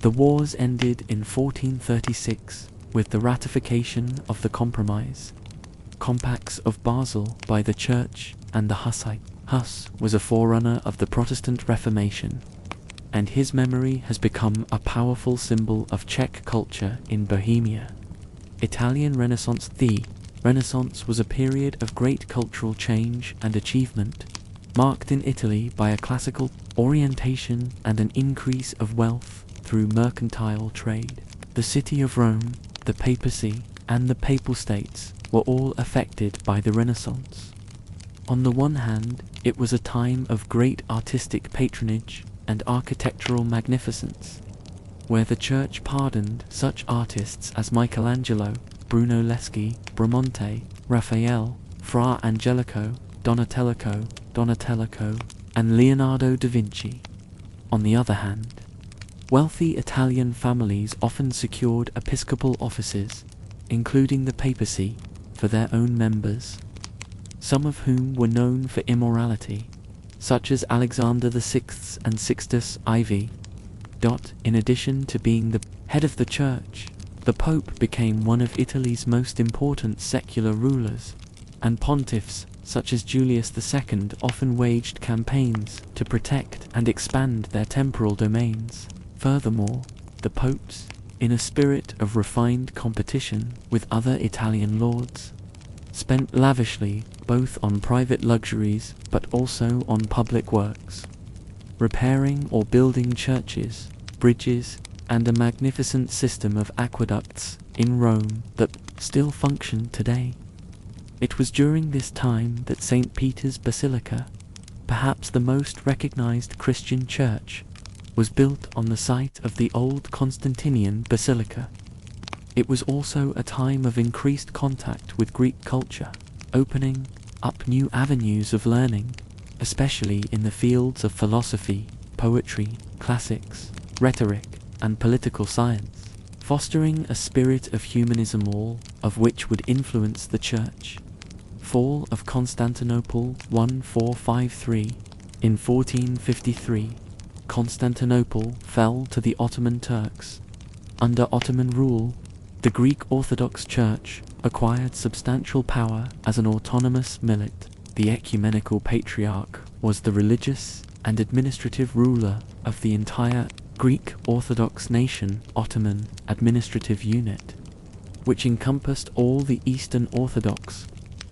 The wars ended in 1436 with the ratification of the Compromise, Compacts of Basel by the Church and the Hussites. Huss was a forerunner of the Protestant Reformation, and his memory has become a powerful symbol of Czech culture in Bohemia. Italian Renaissance. The Renaissance was a period of great cultural change and achievement, marked in Italy by a classical orientation and an increase of wealth through mercantile trade. The city of Rome, the papacy, and the Papal States were all affected by the Renaissance. On the one hand, it was a time of great artistic patronage and architectural magnificence, where the Church pardoned such artists as Michelangelo, Bruno Leschi, Bramante, Raphael, Fra Angelico, Donatello, and Leonardo da Vinci. On the other hand, wealthy Italian families often secured episcopal offices, including the papacy, for their own members, some of whom were known for immorality, such as Alexander VI and Sixtus IV. In addition to being the head of the church, the Pope became one of Italy's most important secular rulers, and pontiffs such as Julius II often waged campaigns to protect and expand their temporal domains. Furthermore, the popes, in a spirit of refined competition with other Italian lords, spent lavishly both on private luxuries but also on public works, repairing or building churches, bridges, and a magnificent system of aqueducts in Rome that still function today. It was during this time that St. Peter's Basilica, perhaps the most recognized Christian church, was built on the site of the old Constantinian Basilica. It was also a time of increased contact with Greek culture, opening up new avenues of learning, especially in the fields of philosophy, poetry, classics, rhetoric, and political science, fostering a spirit of humanism, all of which would influence the Church. Fall of Constantinople 1453. In 1453, Constantinople fell to the Ottoman Turks. Under Ottoman rule, the Greek Orthodox Church acquired substantial power as an autonomous millet. The ecumenical patriarch was the religious and administrative ruler of the entire Greek Orthodox nation. Ottoman administrative unit, which encompassed all the Eastern Orthodox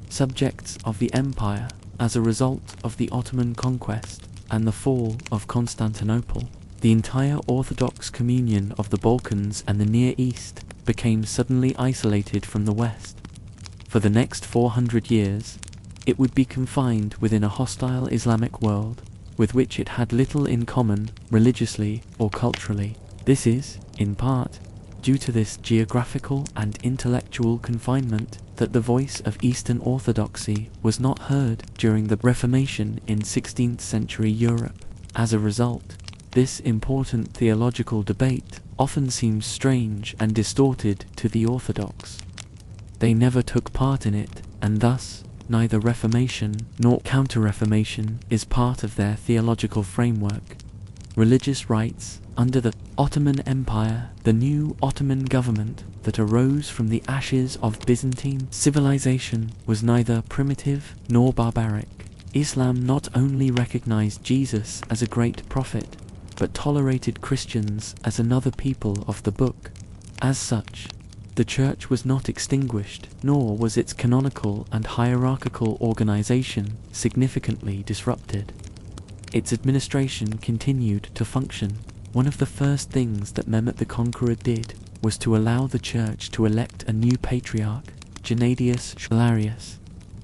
subjects of the empire. As a result of the Ottoman conquest and the fall of Constantinople, the entire Orthodox communion of the Balkans and the Near East became suddenly isolated from the West. For the next 400 years, it would be confined within a hostile Islamic world, with which it had little in common religiously or culturally. This is, in part, due to this geographical and intellectual confinement that the voice of Eastern Orthodoxy was not heard during the Reformation in 16th century Europe. As a result, this important theological debate often seems strange and distorted to the Orthodox. They never took part in it, and thus neither Reformation nor Counter-Reformation is part of their theological framework. Religious rights under the Ottoman Empire, the new Ottoman government that arose from the ashes of Byzantine civilization, was neither primitive nor barbaric. Islam not only recognized Jesus as a great prophet, but tolerated Christians as another people of the book. As such, the Church was not extinguished, nor was its canonical and hierarchical organization significantly disrupted. Its administration continued to function. One of the first things that Mehmet the Conqueror did was to allow the Church to elect a new patriarch, Gennadius Scholarius.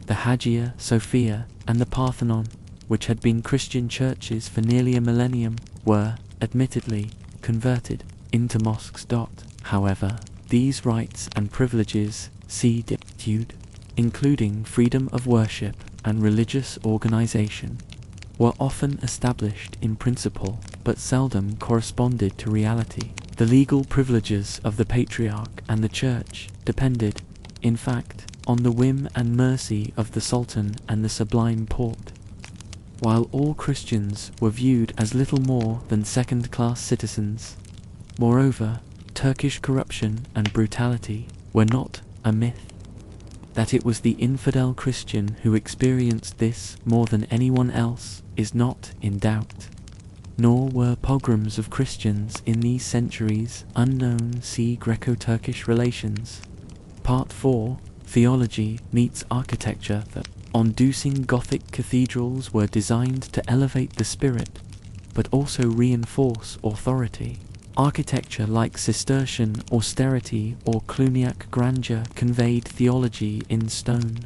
The Hagia Sophia and the Parthenon, which had been Christian churches for nearly a millennium, were, admittedly, converted into mosques. However, these rights and privileges, including freedom of worship and religious organization, were often established in principle, but seldom corresponded to reality. The legal privileges of the Patriarch and the Church depended, in fact, on the whim and mercy of the Sultan and the Sublime Porte. While all Christians were viewed as little more than second-class citizens, moreover, Turkish corruption and brutality were not a myth. That it was the infidel Christian who experienced this more than anyone else is not in doubt. Nor were pogroms of Christians in these centuries unknown. See Greco-Turkish relations. Part 4, Theology meets Architecture. The Onducing Gothic cathedrals were designed to elevate the spirit, but also reinforce authority. Architecture like Cistercian austerity or Cluniac grandeur conveyed theology in stone,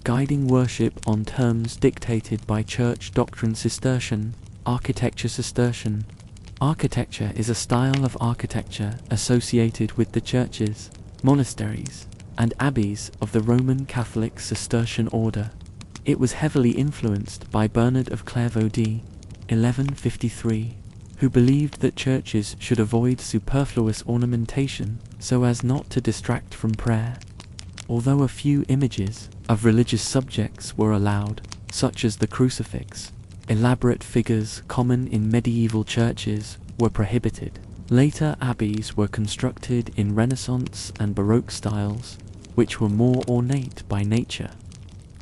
guiding worship on terms dictated by church doctrine. Cistercian architecture. Cistercian architecture is a style of architecture associated with the churches, monasteries, and abbeys of the Roman Catholic Cistercian order. It was heavily influenced by Bernard of Clairvaux, 1153, who believed that churches should avoid superfluous ornamentation so as not to distract from prayer. Although a few images of religious subjects were allowed, such as the crucifix, elaborate figures common in medieval churches were prohibited. Later abbeys were constructed in Renaissance and Baroque styles, which were more ornate by nature.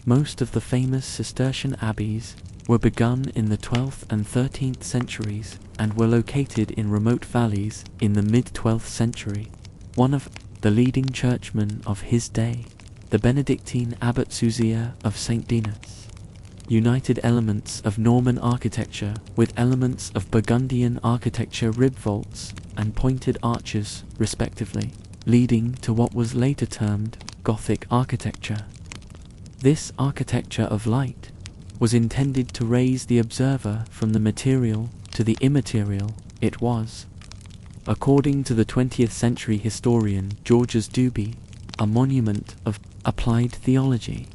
Most of the famous Cistercian abbeys were begun in the 12th and 13th centuries and were located in remote valleys in the mid-12th century. One of the leading churchmen of his day, the Benedictine Abbot Suzier of St. Denis, united elements of Norman architecture with elements of Burgundian architecture, rib vaults and pointed arches respectively, leading to what was later termed Gothic architecture. This architecture of light was intended to raise the observer from the material to the immaterial it was. According to the 20th century historian Georges Duby, a monument of applied theology.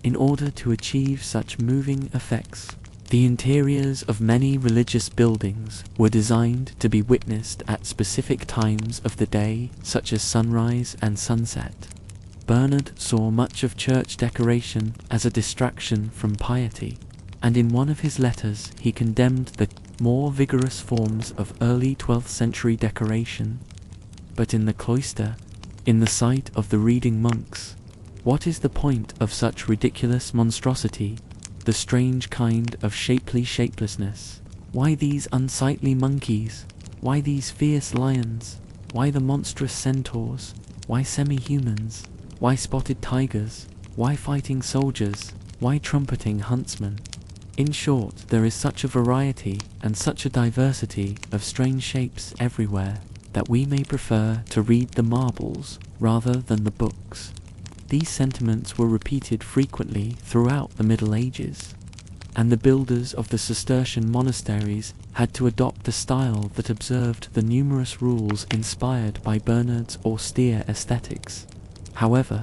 In order to achieve such moving effects, the interiors of many religious buildings were designed to be witnessed at specific times of the day, such as sunrise and sunset. Bernard saw much of church decoration as a distraction from piety, and in one of his letters he condemned the more vigorous forms of early 12th century decoration. But in the cloister, in the sight of the reading monks, what is the point of such ridiculous monstrosity, the strange kind of shapely shapelessness? Why these unsightly monkeys? Why these fierce lions? Why the monstrous centaurs? Why semi-humans? Why spotted tigers? Why fighting soldiers? Why trumpeting huntsmen? In short, there is such a variety and such a diversity of strange shapes everywhere that we may prefer to read the marbles rather than the books. These sentiments were repeated frequently throughout the Middle Ages, and the builders of the Cistercian monasteries had to adopt a style that observed the numerous rules inspired by Bernard's austere aesthetics. However,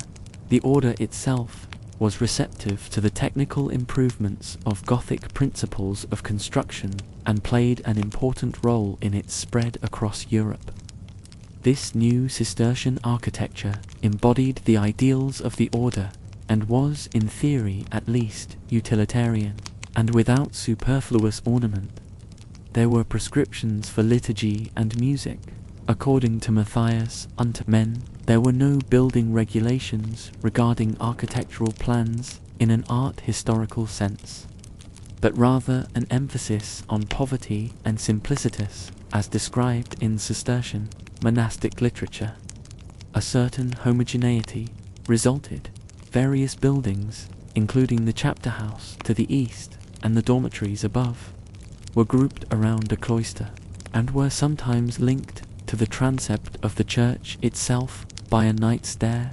the order itself was receptive to the technical improvements of Gothic principles of construction and played an important role in its spread across Europe. This new Cistercian architecture embodied the ideals of the order and was, in theory at least, utilitarian and without superfluous ornament. There were prescriptions for liturgy and music. According to Matthias Untermen, there were no building regulations regarding architectural plans in an art historical sense, but rather an emphasis on poverty and simplicity as described in Cistercian monastic literature. A certain homogeneity resulted. Various buildings, including the chapter house to the east and the dormitories above, were grouped around a cloister and were sometimes linked to the transept of the church itself by a night stair.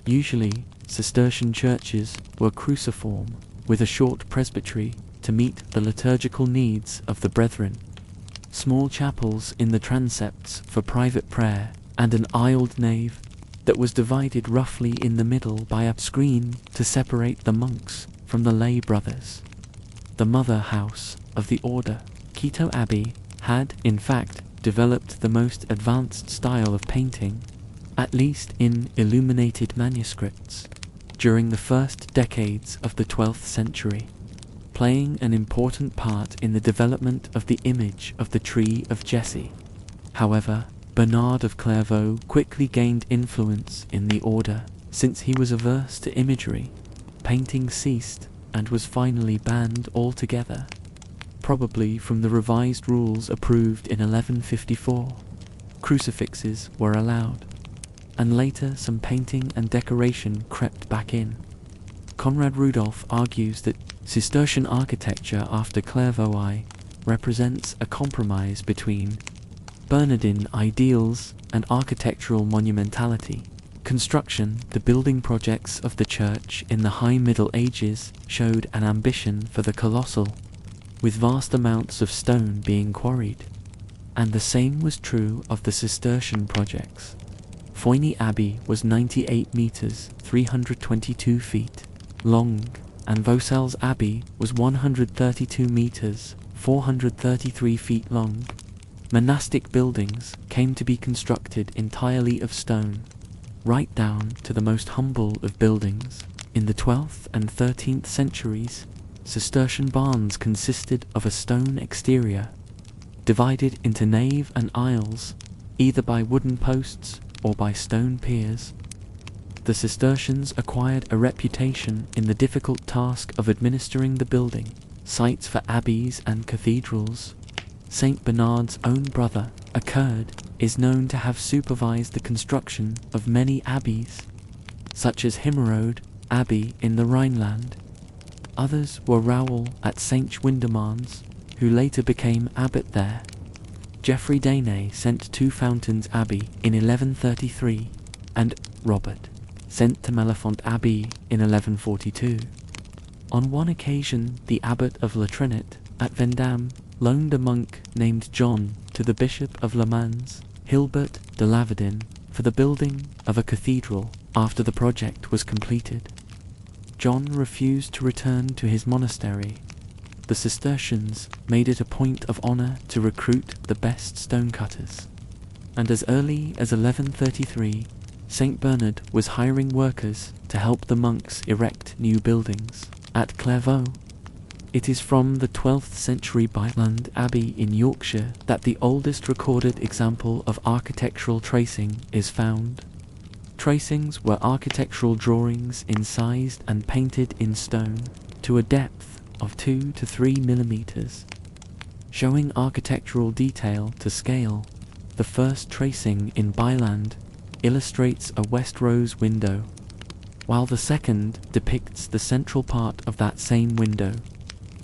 Usually, Cistercian churches were cruciform, with a short presbytery to meet the liturgical needs of the brethren, small chapels in the transepts for private prayer, and an aisled nave that was divided roughly in the middle by a screen to separate the monks from the lay brothers. The mother house of the order, Quito Abbey, had, in fact, developed the most advanced style of painting, at least in illuminated manuscripts, during the first decades of the 12th century, playing an important part in the development of the image of the tree of Jesse. However, Bernard of Clairvaux quickly gained influence in the order, since he was averse to imagery. Painting ceased and was finally banned altogether, probably from the revised rules approved in 1154. Crucifixes were allowed, and later some painting and decoration crept back in. Conrad Rudolph argues that Cistercian architecture after Clairvaux represents a compromise between Bernardine ideals and architectural monumentality. Construction, the building projects of the church in the High Middle Ages showed an ambition for the colossal, with vast amounts of stone being quarried, and the same was true of the Cistercian projects. Foigny Abbey was 98 meters, 322 feet long, and Vaucelles Abbey was 132 meters, 433 feet long. Monastic buildings came to be constructed entirely of stone, right down to the most humble of buildings. In the 12th and 13th centuries, Cistercian barns consisted of a stone exterior, divided into nave and aisles, either by wooden posts or by stone piers. The Cistercians acquired a reputation in the difficult task of administering the building sites for abbeys and cathedrals. Saint Bernard's own brother, a Kurd, is known to have supervised the construction of many abbeys, such as Himmerode Abbey in the Rhineland. Others were Raoul at St. Windermans, who later became abbot there. Geoffrey Danet sent to Fountains Abbey in 1133, and Robert sent to Mellifont Abbey in 1142. On one occasion, the abbot of La Trinette at Vendôme loaned a monk named John to the Bishop of Le Mans, Hilbert de Lavardin, for the building of a cathedral after the project was completed. John refused to return to his monastery. The Cistercians made it a point of honor to recruit the best stonecutters, and as early as 1133, Saint Bernard was hiring workers to help the monks erect new buildings at Clairvaux. It is from the 12th century Byland Abbey in Yorkshire that the oldest recorded example of architectural tracing is found. Tracings were architectural drawings incised and painted in stone to a depth of 2 to 3 millimeters, showing architectural detail to scale. The first tracing in Byland illustrates a west rose window, while the second depicts the central part of that same window.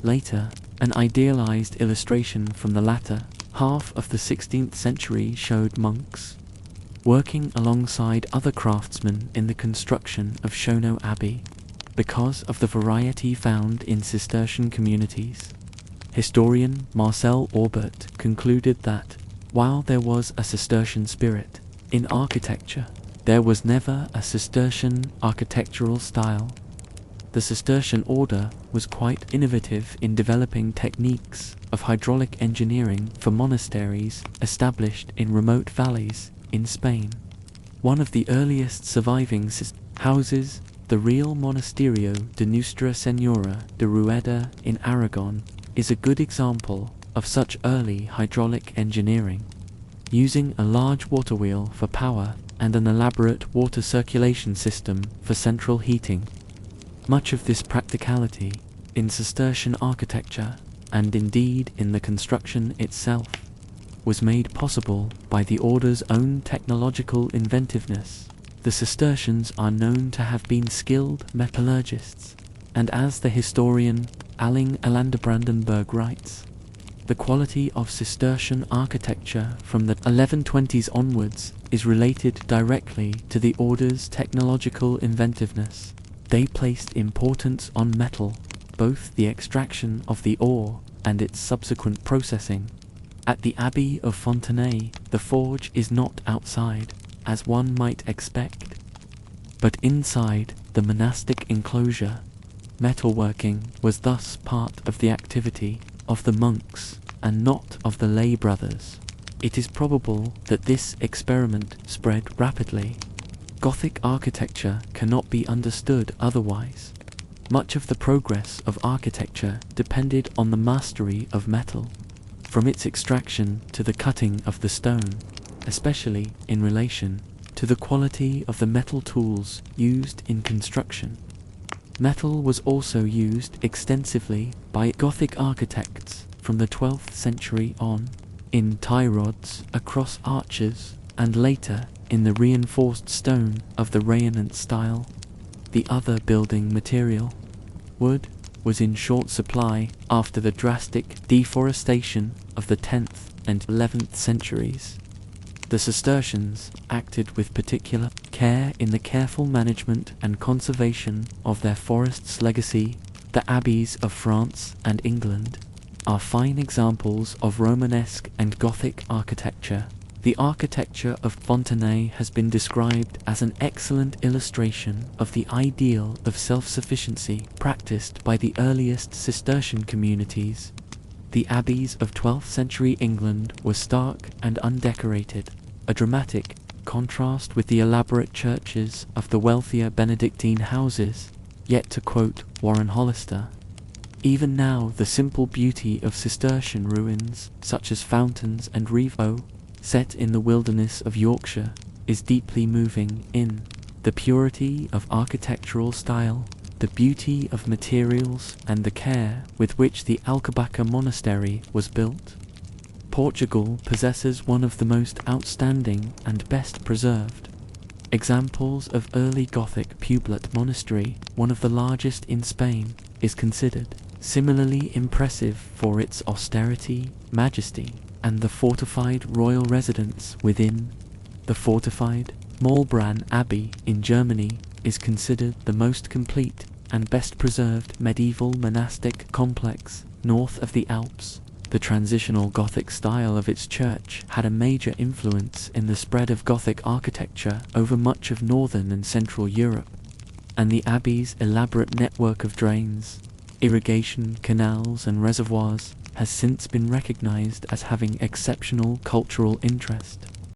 Later, an idealized illustration from the latter half of the 16th century showed monks working alongside other craftsmen in the construction of Schono Abbey. Because of the variety found in Cistercian communities, historian Marcel Aubert concluded that, while there was a Cistercian spirit in architecture, there was never a Cistercian architectural style. The Cistercian order was quite innovative in developing techniques of hydraulic engineering for monasteries established in remote valleys in Spain. One of the earliest surviving houses, the Real Monasterio de Nuestra Señora de Rueda in Aragon, is a good example of such early hydraulic engineering, using a large water wheel for power and an elaborate water circulation system for central heating. Much of this practicality in Cistercian architecture, and indeed in the construction itself, was made possible by the order's own technological inventiveness. The Cistercians are known to have been skilled metallurgists, and as the historian Alling Elanderbrandenburg writes, the quality of Cistercian architecture from the 1120s onwards is related directly to the order's technological inventiveness. They placed importance on metal, both the extraction of the ore and its subsequent processing. At the Abbey of Fontenay, the forge is not outside, as one might expect, but inside the monastic enclosure. Metalworking was thus part of the activity of the monks and not of the lay brothers. It is probable that this experiment spread rapidly. Gothic architecture cannot be understood otherwise. Much of the progress of architecture depended on the mastery of metal, from its extraction to the cutting of the stone, especially in relation to the quality of the metal tools used in construction. Metal was also used extensively by Gothic architects from the 12th century on, in tie rods across arches, and later in the reinforced stone of the Rayonnant style. The other building material, wood, was in short supply after the drastic deforestation of the 10th and 11th centuries. The Cistercians acted with particular care in the careful management and conservation of their forests' legacy. The abbeys of France and England are fine examples of Romanesque and Gothic architecture. The architecture of Fontenay has been described as an excellent illustration of the ideal of self-sufficiency practiced by the earliest Cistercian communities. The abbeys of 12th century England were stark and undecorated, a dramatic contrast with the elaborate churches of the wealthier Benedictine houses. Yet, to quote Warren Hollister, Even now, the simple beauty of Cistercian ruins, such as fountains and Revo, set in the wilderness of Yorkshire, is deeply moving in the purity of architectural style, the beauty of materials, and the care with which the Alcobaça monastery was built. Portugal possesses one of the most outstanding and best preserved examples of early Gothic Poblet monastery. One of the largest in Spain, is considered similarly impressive for its austerity, majesty, and the fortified royal residence within. The fortified Maulbronn Abbey in Germany is considered the most complete and best preserved medieval monastic complex north of the Alps. The transitional Gothic style of its church had a major influence in the spread of Gothic architecture over much of northern and central Europe, and the abbey's elaborate network of drains, irrigation canals and reservoirs has since been recognized as having exceptional cultural interest.